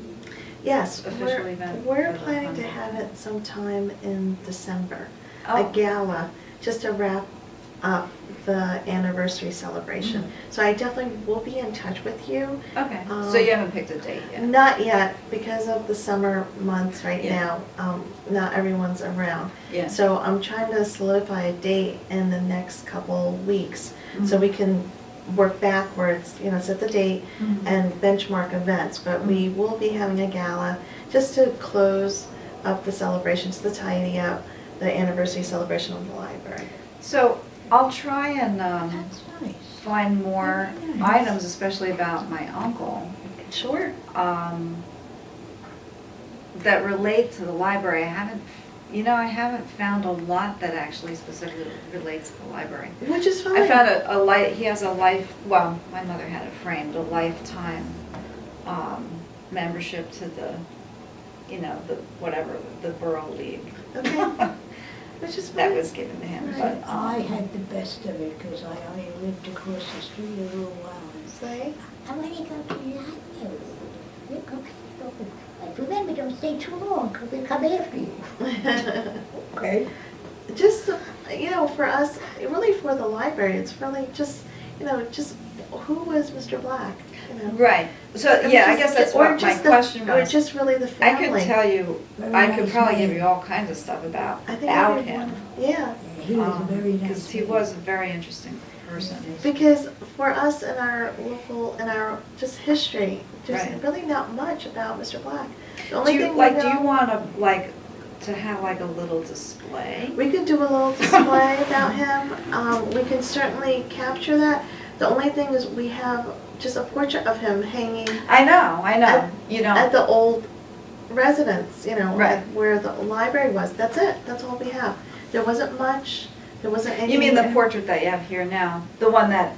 Yes, Official event we're for the planning to fund. have it sometime in December. Oh. A gala, just to wrap up the anniversary celebration. Mm-hmm. So I definitely will be in touch with you. Okay, so you haven't picked a date yet? Not yet, because of the summer months right Yeah. now. Not everyone's around. Yeah. So I'm trying to solidify a date in the next couple weeks, so Mhm. we can work backwards, set the date Mhm. and benchmark events. But we will be having a gala just to close up the celebrations, to tidy up the anniversary celebration of the library. So I'll try and That's nice. find more Very nice. items, especially about my uncle, Sure. that relate to the library. I haven't found a lot that actually specifically relates to the library. Which is fine. I found he has a well, my mother had it framed, a lifetime membership to the Borough League. Okay. Which is That fine. was given to him, Right. but, I had the best of it because I only lived across the street a little while. Say? I want to go to the library. But remember, don't stay too long because we'll come after you. Okay. Just, for us, really for the library, it's really just who was Mr. Black? right. So, I mean, yeah, I just- guess that's or what my just question Or was. just really the I family. could tell you, Very I could nice probably man. give you all kinds of stuff about I think about that'd be him. wonderful. Yeah, He was a very nice Because he man. was a very interesting person. Very nice. because for us in our local, in our just history, there's Right. really not much about Mr. Black. The Do only you, thing like, we do you know, want to have like a little display? we could do a little display about him. We can certainly capture that. The only thing is we have just a portrait of him hanging I know, at the old residence, Right. at where the library was. That's it. That's all we have. There wasn't much. There wasn't any. You mean the portrait that you have here now? The one that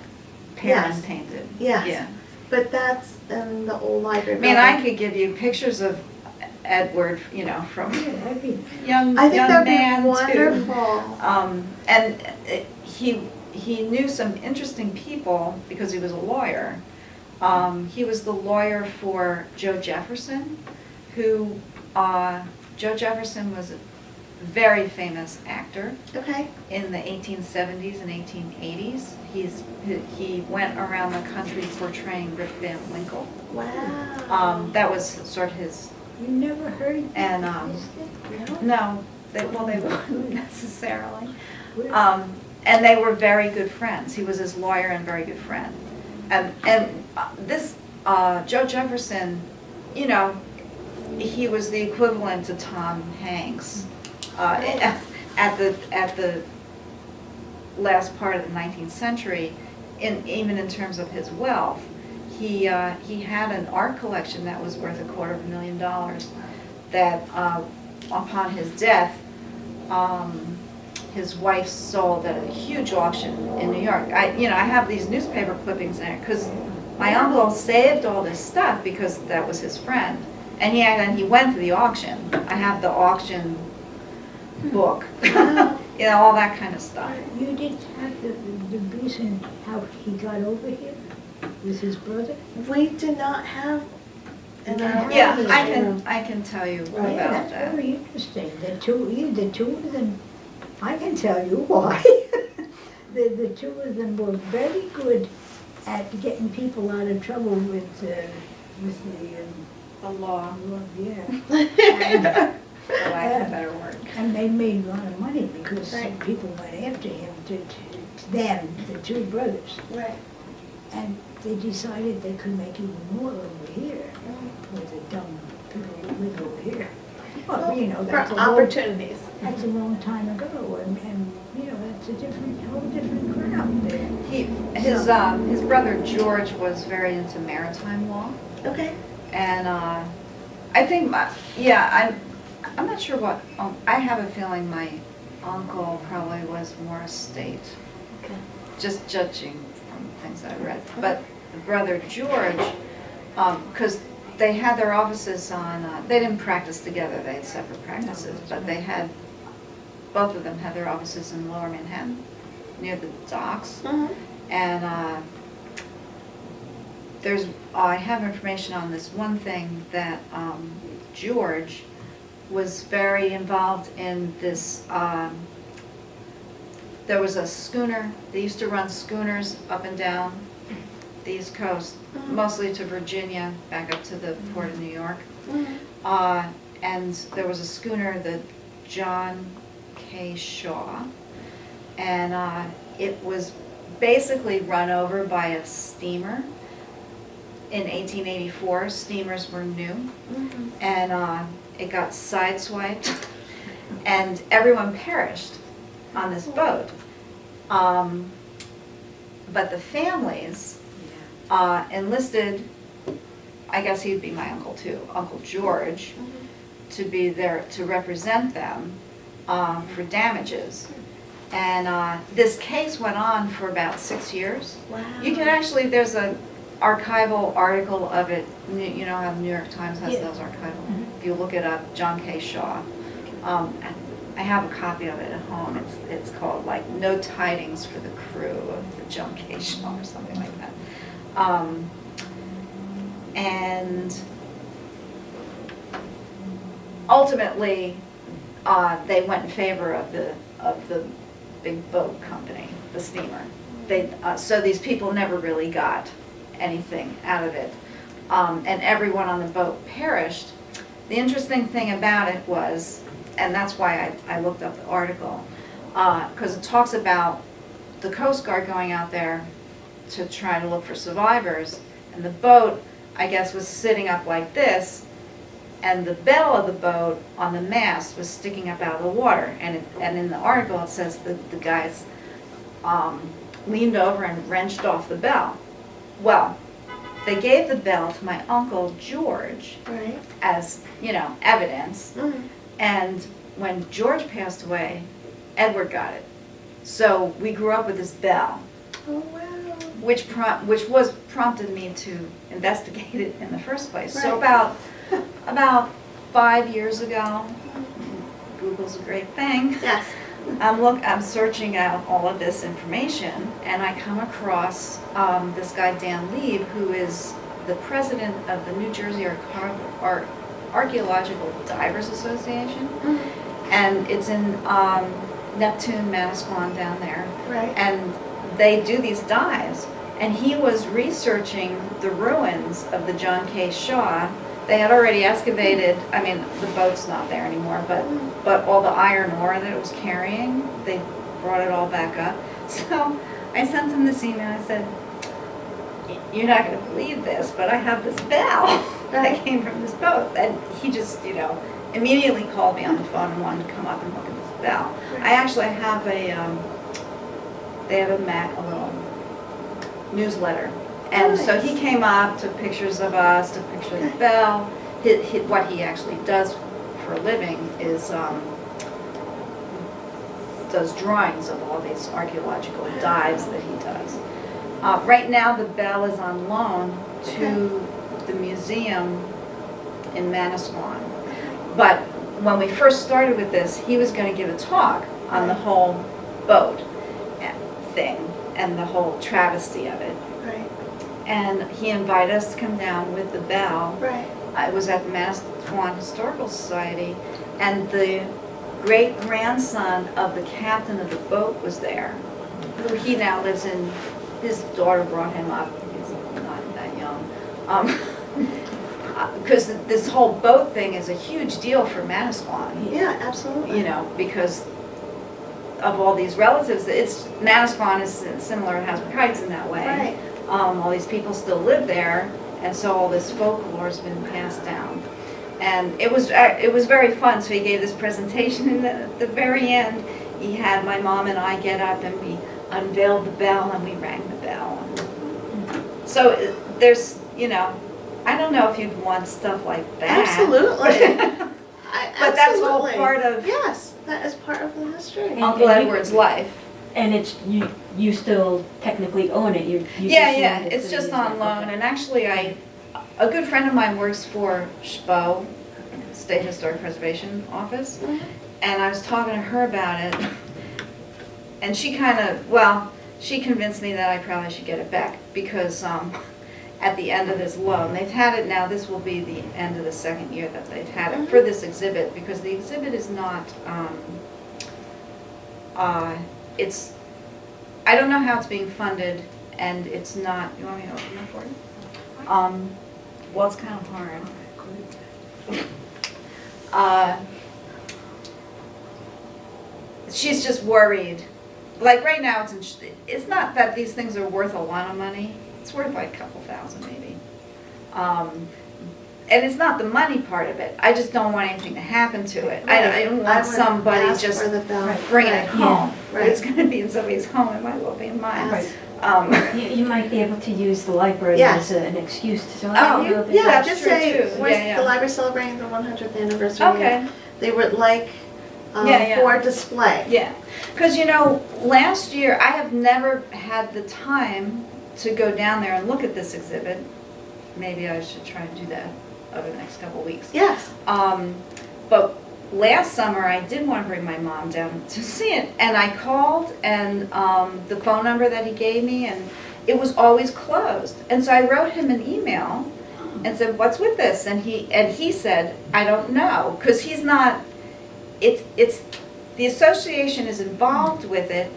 Perrin Yes. painted? Yes. Yeah. But that's in the old library. I mean, I building. could give you pictures of Edward, from Yeah, that'd be young I think young that'd man be to wonderful. and he knew some interesting people because he was a lawyer. He was the lawyer for Joe Jefferson, who Joe Jefferson was a very famous actor Okay. in the 1870s and 1880s. He went around the country portraying Rip Van Winkle. Wow. That was sort of his. You never heard And, that? No, they wouldn't necessarily. Well, And they were very good friends. He was his lawyer and very good friend. And this Joe Jefferson, he was the equivalent to Tom Hanks at the last part of the 19th century. Even in terms of his wealth, he had an art collection that was worth $250,000. That upon his death, his wife sold at a huge auction in New York. I have these newspaper clippings in it, because my uncle saved all this stuff because that was his friend. And he went to the auction. I have the auction book, all that kind of stuff. You didn't have the reason how he got over here with his brother? We did not have an Yeah, hour. I can tell you Right. Yeah, about that's that. very interesting. The two of them, I can tell you why. The two of them were very good at getting people out of trouble with the The law, yeah. for lack of a better word. And they made a lot of money because Right. people went after him, them, the two brothers. Right. And they decided they could make even more over here with the dumb people who live over here. Well, that's For opportunities. that's a long time ago, and that's a whole different crowd there. His brother George was very into maritime law, Okay. and I think I'm not sure what I have a feeling my uncle probably was more estate, Okay. just judging from things I read. But the brother George, because they had their offices they didn't practice together, they had separate practices, but both of them had their offices in Lower Manhattan, near the docks. Mhm. And I have information on this one thing that George was very involved in this. There was a schooner, they used to run schooners up and down the East Coast, mostly to Virginia, back up to the port of New York. Mhm. And there was a schooner, the John K. Shaw, and it was basically run over by a steamer. In 1884, steamers were new, Mhm. and it got sideswiped, and everyone perished on this boat. But the families enlisted, I guess he'd be my uncle too, Uncle George, to be there to represent them for damages. And this case went on for about 6 years. Wow. You can actually, there's an archival article of it, you know how the New York Times has Yeah. those archival. If you look it up, John K. Shaw. I have a copy of it at home. It's called like No Tidings for the Crew of the John K. Shaw or something like that. And ultimately, they went in favor of the big boat company, the steamer. So these people never really got anything out of it, and everyone on the boat perished. The interesting thing about it was, and that's why I looked up the article, because it talks about the Coast Guard going out there to try to look for survivors, and the boat, I guess, was sitting up like this, and the bell of the boat on the mast was sticking up out of the water. And in the article it says that the guys leaned over and wrenched off the bell. Well, they gave the bell to my Uncle George Right. as, evidence. Mhm. And when George passed away, Edward got it. So we grew up with this bell, Oh, wow. which was prompted me to investigate it in the first place. So Right. about 5 years ago, Google's a great thing. Yes. I'm searching out all of this information, and I come across this guy Dan Lieb, who is the president of the New Jersey Archaeological Divers Association, Mhm. and it's in Neptune, Manasquan down there, Right. and they do these dives. And he was researching the ruins of the John K. Shaw. They had already excavated, the boat's not there anymore, but all the iron ore that it was carrying, they brought it all back up. So I sent him this email. I said, "You're not going to believe this, but I have this bell that came from this boat." And he just, immediately called me on the phone and wanted to come up and look at this bell. I actually have they have a little newsletter. And so he came up, took pictures of us, took pictures of the bell. What he actually does for a living is does drawings of all these archaeological dives that he does. Right now, the bell is on loan to the museum in Manasquan. But when we first started with this, he was going to give a talk on the whole boat thing and the whole travesty of it. Right. And he invited us to come down with the bell. Right. I was at the Manasquan Historical Society, and the great-grandson of the captain of the boat was there, who he now lives in. His daughter brought him up. He's not that young. Because this whole boat thing is a huge deal for Manasquan. Yeah, absolutely. You know, because of all these relatives. Manasquan is similar to Hasbrook Heights in that way. Right. All these people still live there, and so all this folklore has been passed down. And it was very fun. So he gave this presentation, and then at the very end, he had my mom and I get up, and we unveiled the bell, and we rang the bell. So there's, you know, I don't know if you'd want stuff like that. Absolutely. But that's all part of Yes, that is part of the history. Uncle Edward's life. And it's, you still technically own it, you Yeah, just it's just on loan, and actually a good friend of mine works for SHPO, State Historic Preservation Office, and I was talking to her about it, and she she convinced me that I probably should get it back, because at the end of this loan, they've had it now, this will be the end of the second year that they've had it for this exhibit, because the exhibit is not, I don't know how it's being funded, and it's not, you want me to open it for you? Well, it's kind of hard. She's just worried. Like right now, it's not that these things are worth a lot of money. It's worth like a couple thousand maybe. And it's not the money part of it. I just don't want anything to happen to it. I don't want somebody ask just for the bell. bringing it home. Right. It's going to be in somebody's home. It might as well be in mine. Right. You might be able to use the library Yes. as an excuse to say, Oh, you know, Yeah, That's just true, say, too. we're Yeah, yeah. the library celebrating the 100th anniversary. Okay. They would like Yeah. for display. Yeah, because you know, last year I have never had the time to go down there and look at this exhibit. Maybe I should try and do that over the next couple of weeks. Yes. But last summer I did want to bring my mom down to see it, and I called, and the phone number that he gave me, and it was always closed. And so I wrote him an email and said, "What's with this?" And he said, "I don't know," because he's not. It's the association is involved with it,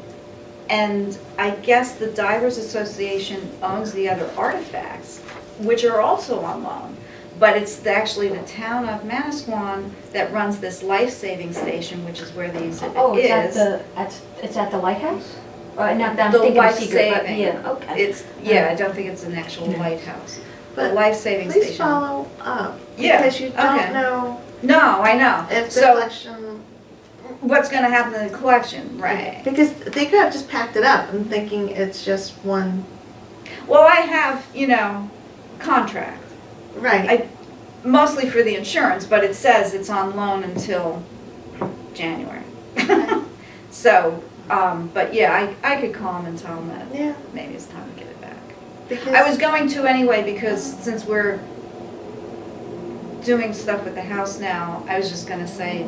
and I guess the Divers Association owns the other artifacts, which are also on loan. But it's actually the town of Manasquan that runs this life-saving station, which is where the exhibit is. it's at the lighthouse? I'm The thinking of secret, but life-saving. yeah, okay. I don't think it's an actual lighthouse. The But life-saving please station. follow up. Yeah, Because you don't okay. know No, I know. if the So collection. what's going to happen to the collection, right? Because they could have just packed it up and thinking it's just one. Well, I have, contract. Right. Mostly for the insurance, but it says it's on loan until January. So, but yeah, I could call him and tell him that Yeah. maybe it's time to get it back. Because I was going to anyway, because since we're doing stuff with the house now, I was just gonna say,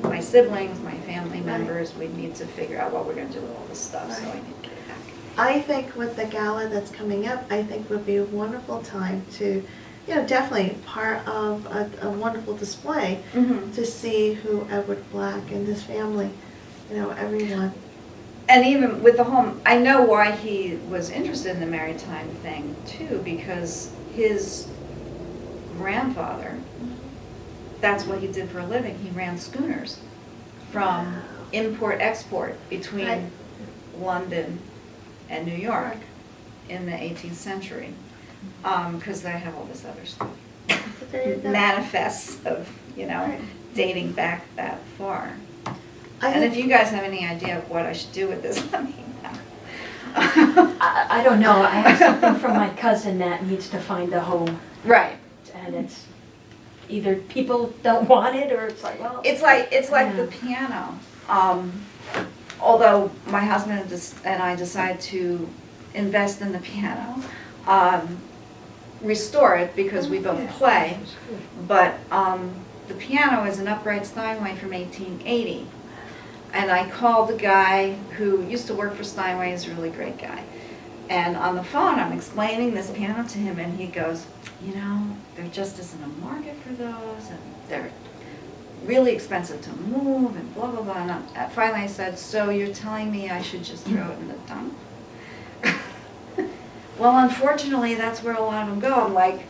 my siblings, my family members, we need to figure out what we're gonna do with all this stuff, so I Right. need to get it back. I think with the gala that's coming up, I think would be a wonderful time to, definitely part of a wonderful display to see who Edward Black and his family, everyone. And even with the home, I know why he was interested in the maritime thing too, because his grandfather, that's what he did for a living. He ran schooners from Wow. import-export between Right. London and New York in the 18th century, because they have all this other stuff. But there you go. Manifests of, Right. dating back that far. I And if think- you guys have any idea of what I should do with this, let me know. I don't know, I have something from my cousin that needs to find a home, Right. and it's either people don't want it, or it's like, well. It's like Yeah. the piano. although my husband and I decided to invest in the piano, restore it because we both play, but the piano is an upright Steinway from 1880. And I called the guy who used to work for Steinway, he's a really great guy. And on the phone, I'm explaining this piano to him, and he goes, you know, there just isn't a market for those, and they're really expensive to move, and blah, blah, blah. And finally I said, so you're telling me I should just throw it in the dump? Well, unfortunately, that's where a lot of them go. I'm like,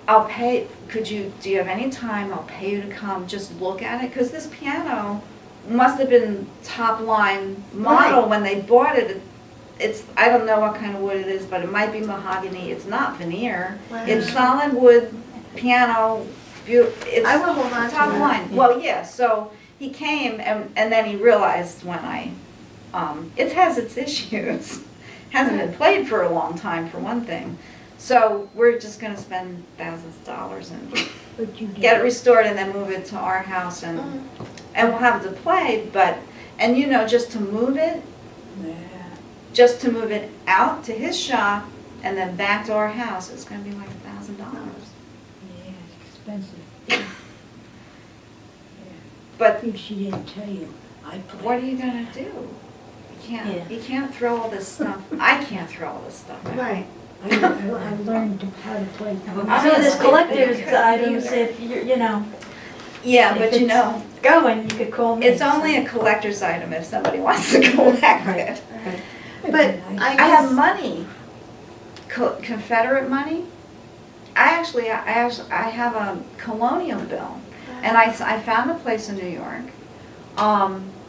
I'll pay, do you have any time? I'll pay you to come just look at it. Because this piano must have been top line model Right. when they bought it. It's, I don't know what kind of wood it is, but it might be mahogany. It's not veneer. Wow. It's solid wood piano. It's I will hold on to top that. line. Well, yeah, so he came and then he realized when it has its issues. Hasn't been played for a long time, for one thing. So we're just gonna spend thousands of dollars and But you get it did. restored and then move it to our house and we'll have it to play, but, and you know, just to move it out to his shop and then back to our house, it's gonna be like $1,000. Yeah, it's expensive. I But think she didn't tell you. I played. what are you gonna do? You can't throw all this stuff, I can't throw all this stuff out. Right. I learned how to play. Some of this collector's items, if you're, Yeah, if but you it's know, going, you could call me. it's only a collector's item if somebody wants to collect Right. it. But I I have guess, money, Confederate money. I have a colonial bill, and I found a place in New York.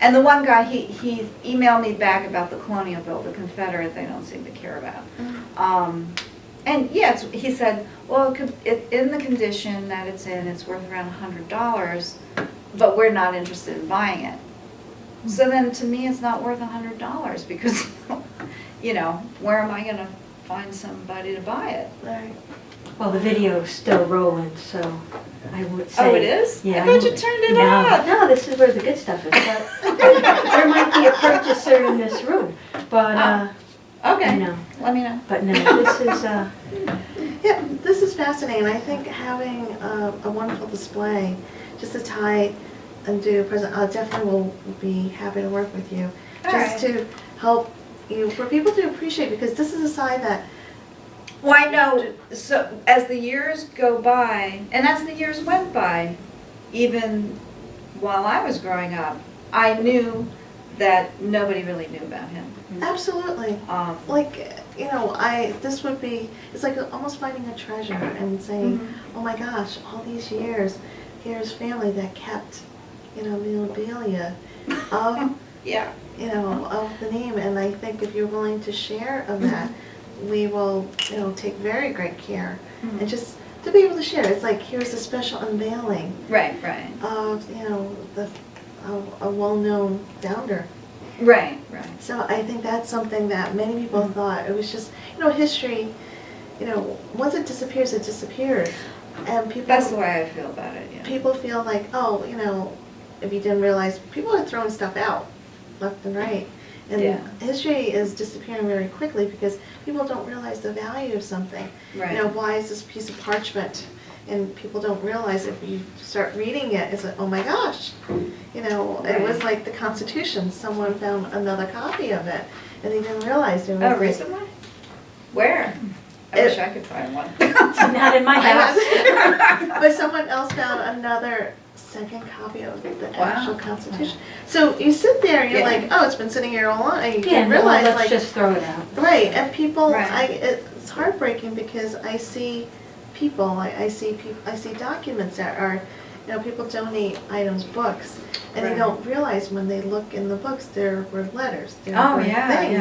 And the one guy, he emailed me back about the colonial bill, the Confederate, they don't seem to care about. And yeah, he said, well, in the condition that it's in, it's worth around $100, but we're not interested in buying it. So then to me, it's not worth $100 because, you know, where am I gonna find somebody to buy it? right. Well, the video's still rolling, so I would say. Oh, it is? Yeah. I thought you turned it No, off. no, this is where the good stuff is. But there might be a purchaser in this room, but, Okay, no, let me know. but no, this is, Yeah, this is fascinating. I think having a wonderful display, just to tie and do a present, I definitely will be happy to work with you. All Just right. to help you, for people to appreciate, because this is a side that, Well, I know, so as the years go by, and as the years went by, even while I was growing up, I knew that nobody really knew about him. absolutely, like, you know, this would be, it's like almost finding a treasure and saying, oh my gosh, all these years, here's family that kept, you know, memorabilia of, Yeah. you know, of the name, and I think if you're willing to share of that, we will, you know, take very great care, and just to be able to share, it's like, here's a special unveiling Right, right. of, you know, a well-known founder. Right, right. So I think that's something that many people thought, it was just, you know, history, you know, once it disappears, and people. That's the way I feel about it, yeah. People feel like, oh, you know, if you didn't realize, people are throwing stuff out left and right. And Yeah. history is disappearing very quickly because people don't realize the value of something. Right. You know, why is this piece of parchment? And people don't realize if you start reading it, it's like, oh my gosh. You know, it was Right. like the Constitution, someone found another copy of it and they didn't realize it was Oh, like, recently? Where? I wish I could find one. not in my house. But someone else found another second copy of the Wow. actual Constitution. So you sit there and you're Yeah. like, oh, it's been sitting here all along, and you Yeah, can no, realize let's like, just throw it out. right, and people, Right. it's heartbreaking because I see people, I see documents that are, you know, people donate items, books, and they Right. don't realize when they look in the books, there were letters, there Oh, were yeah, things.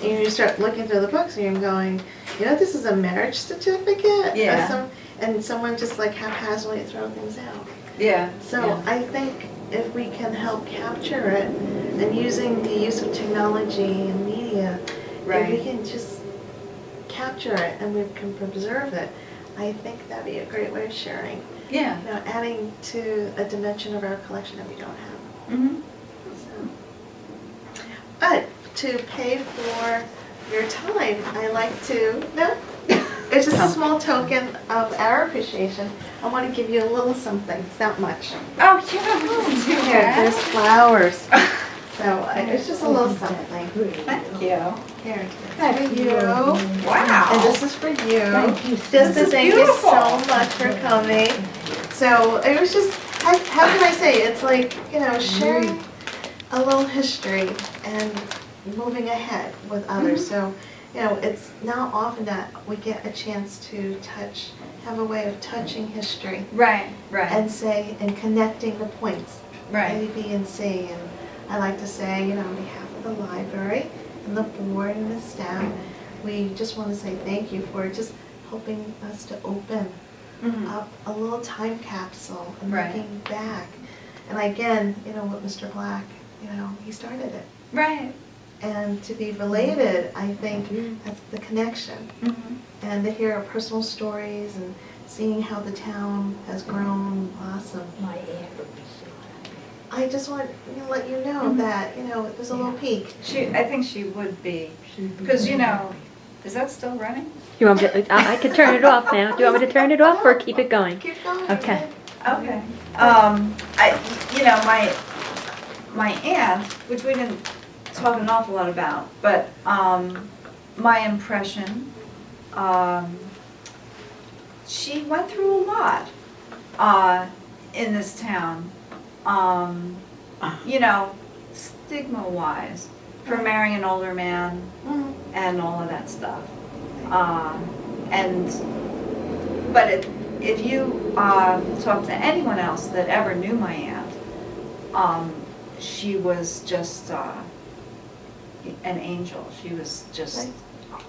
yeah. And you start looking through the books and you're going, you know, this is a marriage certificate? Yeah. And someone just like haphazardly throw things out. Yeah. So yeah. I think if we can help capture it and using the use of technology and media, if we Right. can just capture it and we can preserve it, I think that'd be a great way of sharing. Yeah. You know, adding to a dimension of our collection that we don't have. Mm-hmm. But to pay for your time, I like to, no, it's just a small token of our appreciation. I want to give you a little something, it's not much. Oh, you don't have to do Here, that. there's flowers. So it's just a little something. Thank you. Here, that's for you. Wow. And this is for you. Thank you. Just This to is thank you beautiful. so much for coming. So it was just, how can I say, it's like, you know, sharing a little history and moving ahead with others. So, you know, it's not often that we get a chance to have a way of touching history Right, right, and say, and connecting the points, A, right. B, and C. And I like to say, you know, on behalf of the library and the board and the staff, we just want to say thank you for just helping us to open Mhm. up a little time capsule and Right. looking back. And again, you know, what Mr. Black, you know, he started it. Right. And to be related, I think that's the connection. Mhm. And to hear personal stories and seeing how the town has grown, blossomed. My aunt would be so happy. I just want to let you know Mhm. that, you know, there's a little peek. I think she would be, She'd be because, you very know, happy. is that still running? You want me to, I can turn it off now. Do you want me to turn it off or keep it going? Keep going. Okay. Okay. You know, my aunt, which we didn't talk an awful lot about, but, my impression, she went through a lot, in this town. You know, stigma-wise, for marrying an older man Mhm. and all of that stuff. But if you talk to anyone else that ever knew my aunt, she was just an angel. She was just,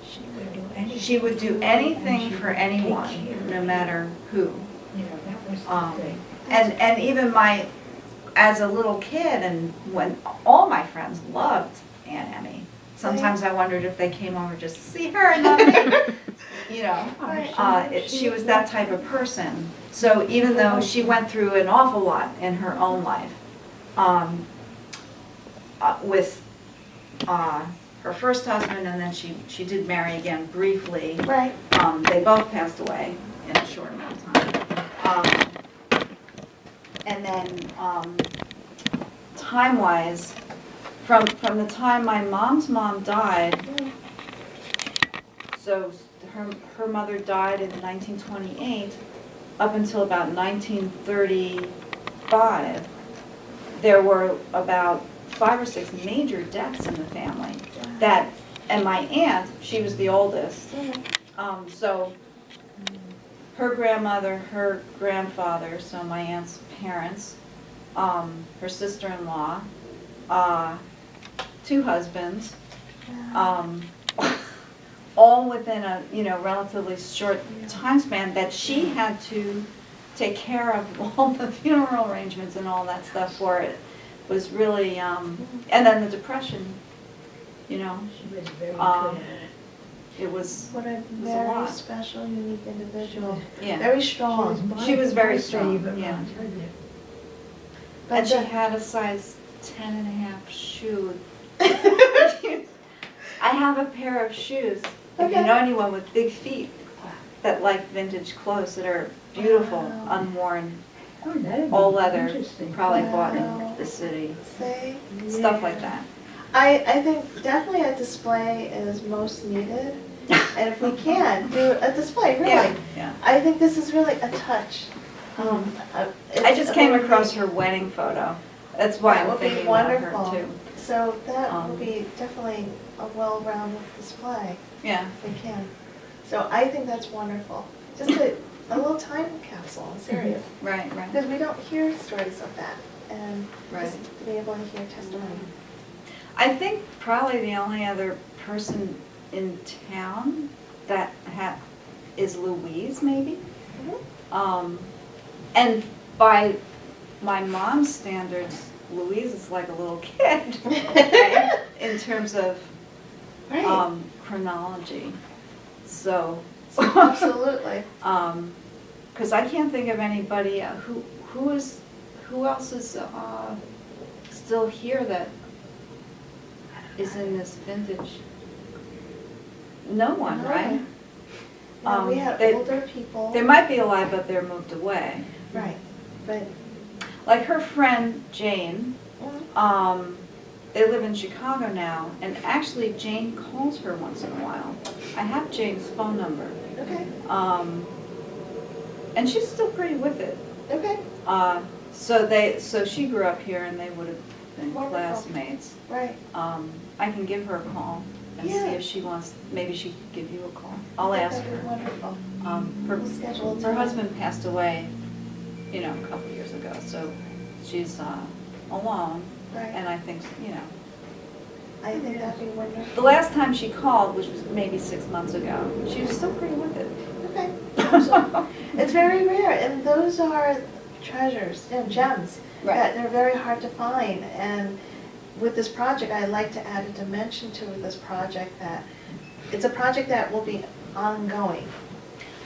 She would do anything. she would do anything for anyone, no matter who. You know, that was Um, the thing. And even as a little kid, and when all my friends loved Aunt Emmy, sometimes I wondered if they came over just to see her and not me. You know, she was that type of person. So even though she went through an awful lot in her own life, with her first husband, and then she did marry again briefly. Right. They both passed away in a short amount of time. And then, time-wise, from the time my mom's mom died, so her mother died in 1928, up until about 1935, there were about 5 or 6 major deaths in the family. And my aunt, she was the oldest, so her grandmother, her grandfather, so my aunt's parents, her sister-in-law, 2 husbands, all within a, you know, relatively short time span, that she had to take care of all the funeral arrangements and all that stuff for it. Was really, and then the Depression, you know, She was very good Um, at it. it was, What a was a very lot. special, unique individual. yeah. Very strong. She was very my strong, favorite, yeah. I'll tell you. And she the- had a size 10.5 shoe. I have a pair of shoes, if you Okay. know anyone with big feet that like vintage clothes that are beautiful, Wow. unworn, Oh, that'd be all leather, interesting. probably bought Wow. in the city, Say, stuff like that. I think definitely a display is most needed. And if we can, do a display, really. Yeah, yeah. I think this is really a touch. I It's just a came very- across her wedding photo. That's why That I'm would be thinking about her wonderful. too. So that Um, would be definitely a well-rounded display, Yeah, if we can. So I think that's wonderful. Just a little time capsule, I'm serious. right, right, Because we don't hear stories of that, and right. just to be able to hear testimony. I think probably the only other person in town that is Louise, maybe. And by my mom's standards, Louise is like a little kid, right? In terms of Right, chronology. So, absolutely. because I can't think of anybody who else is still here that, is in this vintage? No one, No. right? No, we had They- older people. They might be alive, but they're moved away. Right, but, Like her friend Jane, they live in Chicago now, and actually Jane calls her once in a while. I have Jane's phone number. okay, And she's still pretty with it. okay, So she grew up here and they would have been Wonderful. classmates. right. I can give her a call and see Yeah. if she wants, maybe she could give you a call. I'll ask That'd be her. wonderful. Her, We'll schedule a her time. husband passed away, a couple years ago, so she's alone. Right, And I think, I think that'd be the wonderful. last time she called, which was maybe 6 months ago, she was still pretty with it. Okay, awesome. It's very rare, and those are treasures, gems, that they're very hard to find. And with this project, I'd like to add a dimension to this project that, it's a project that will be ongoing.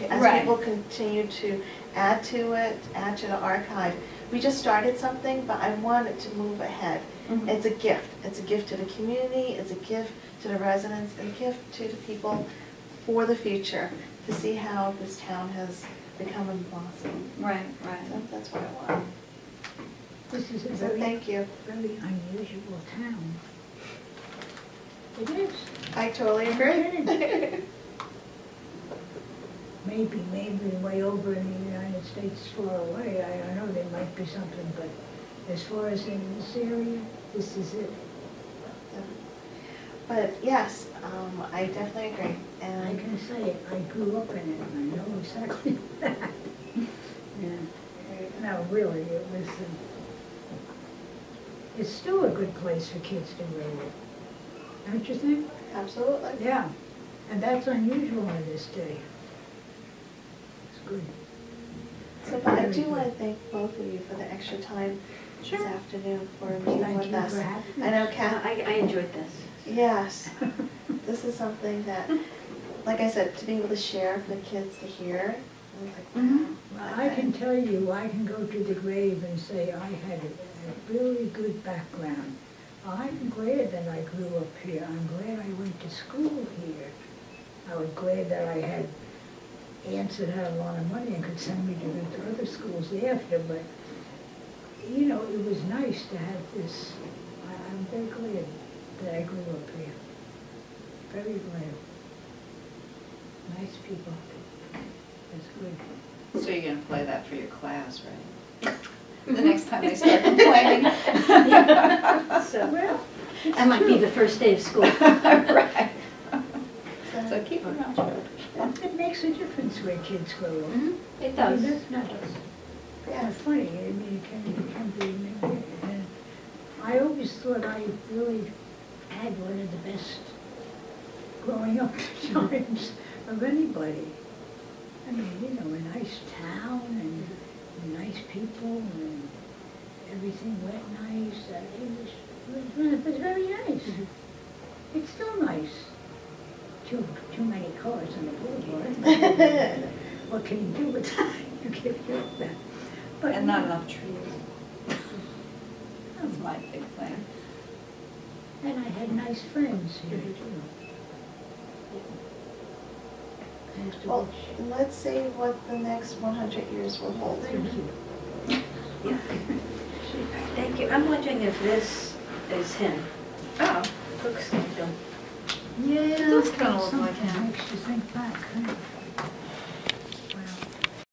As Right. people continue to add to it, add to the archive. We just started something, but I want it to move ahead. Mhm. It's a gift. It's a gift to the community, it's a gift to the residents, and a gift to the people for the future, to see how this town has become and blossomed. Right, right. That's what I want. This is a So very, thank you. very unusual town. It is. I totally agree. Maybe way over in the United States far away, I don't know, there might be something, but as far as in this area, this is it. But yes, I definitely agree. I And can say, I grew up in it, and I know exactly that. Yeah. No, really, it was, it's still a good place for kids to grow up. Don't you think? absolutely. Yeah, and that's unusual on this day. It's good. So, but I do want to thank both of you for the extra time this afternoon for meeting Thank with you us. for having I know us. Kath, I enjoyed this. yes, this is something that, like I said, to be able to share for the kids to hear. I was like, wow. Well, I can tell you, I can go to the grave and say I had a really good background. I'm glad that I grew up here. I'm glad I went to school here. I was glad that I had aunts that had a lot of money and could send me to go to other schools after, but, it was nice to have this. I'm very glad that I grew up here. Very glad. Nice people. It's good. So you're gonna play that for your class, right? The next time they start complaining. So, Well, that might be the first day of school. Right. So keep your mouth shut. it makes a difference where kids grow up. It does. I mean, that's not Yeah. funny. I mean, it can be. And I always thought I really had one of the best growing up times of anybody. I mean, a nice town and nice people and everything went nice. It was very nice. It's still nice. Too many cars on the boulevard. What can you do with that? You can't help that. But And not enough trees. That's my big plan. And I had nice friends here too. Most of Well, which, let's see what the next 100 years will hold. thank you. Yeah. Thank you. I'm wondering if this is him. Oh. Looks like him. Yeah. does kinda look like something him. makes you think back, huh?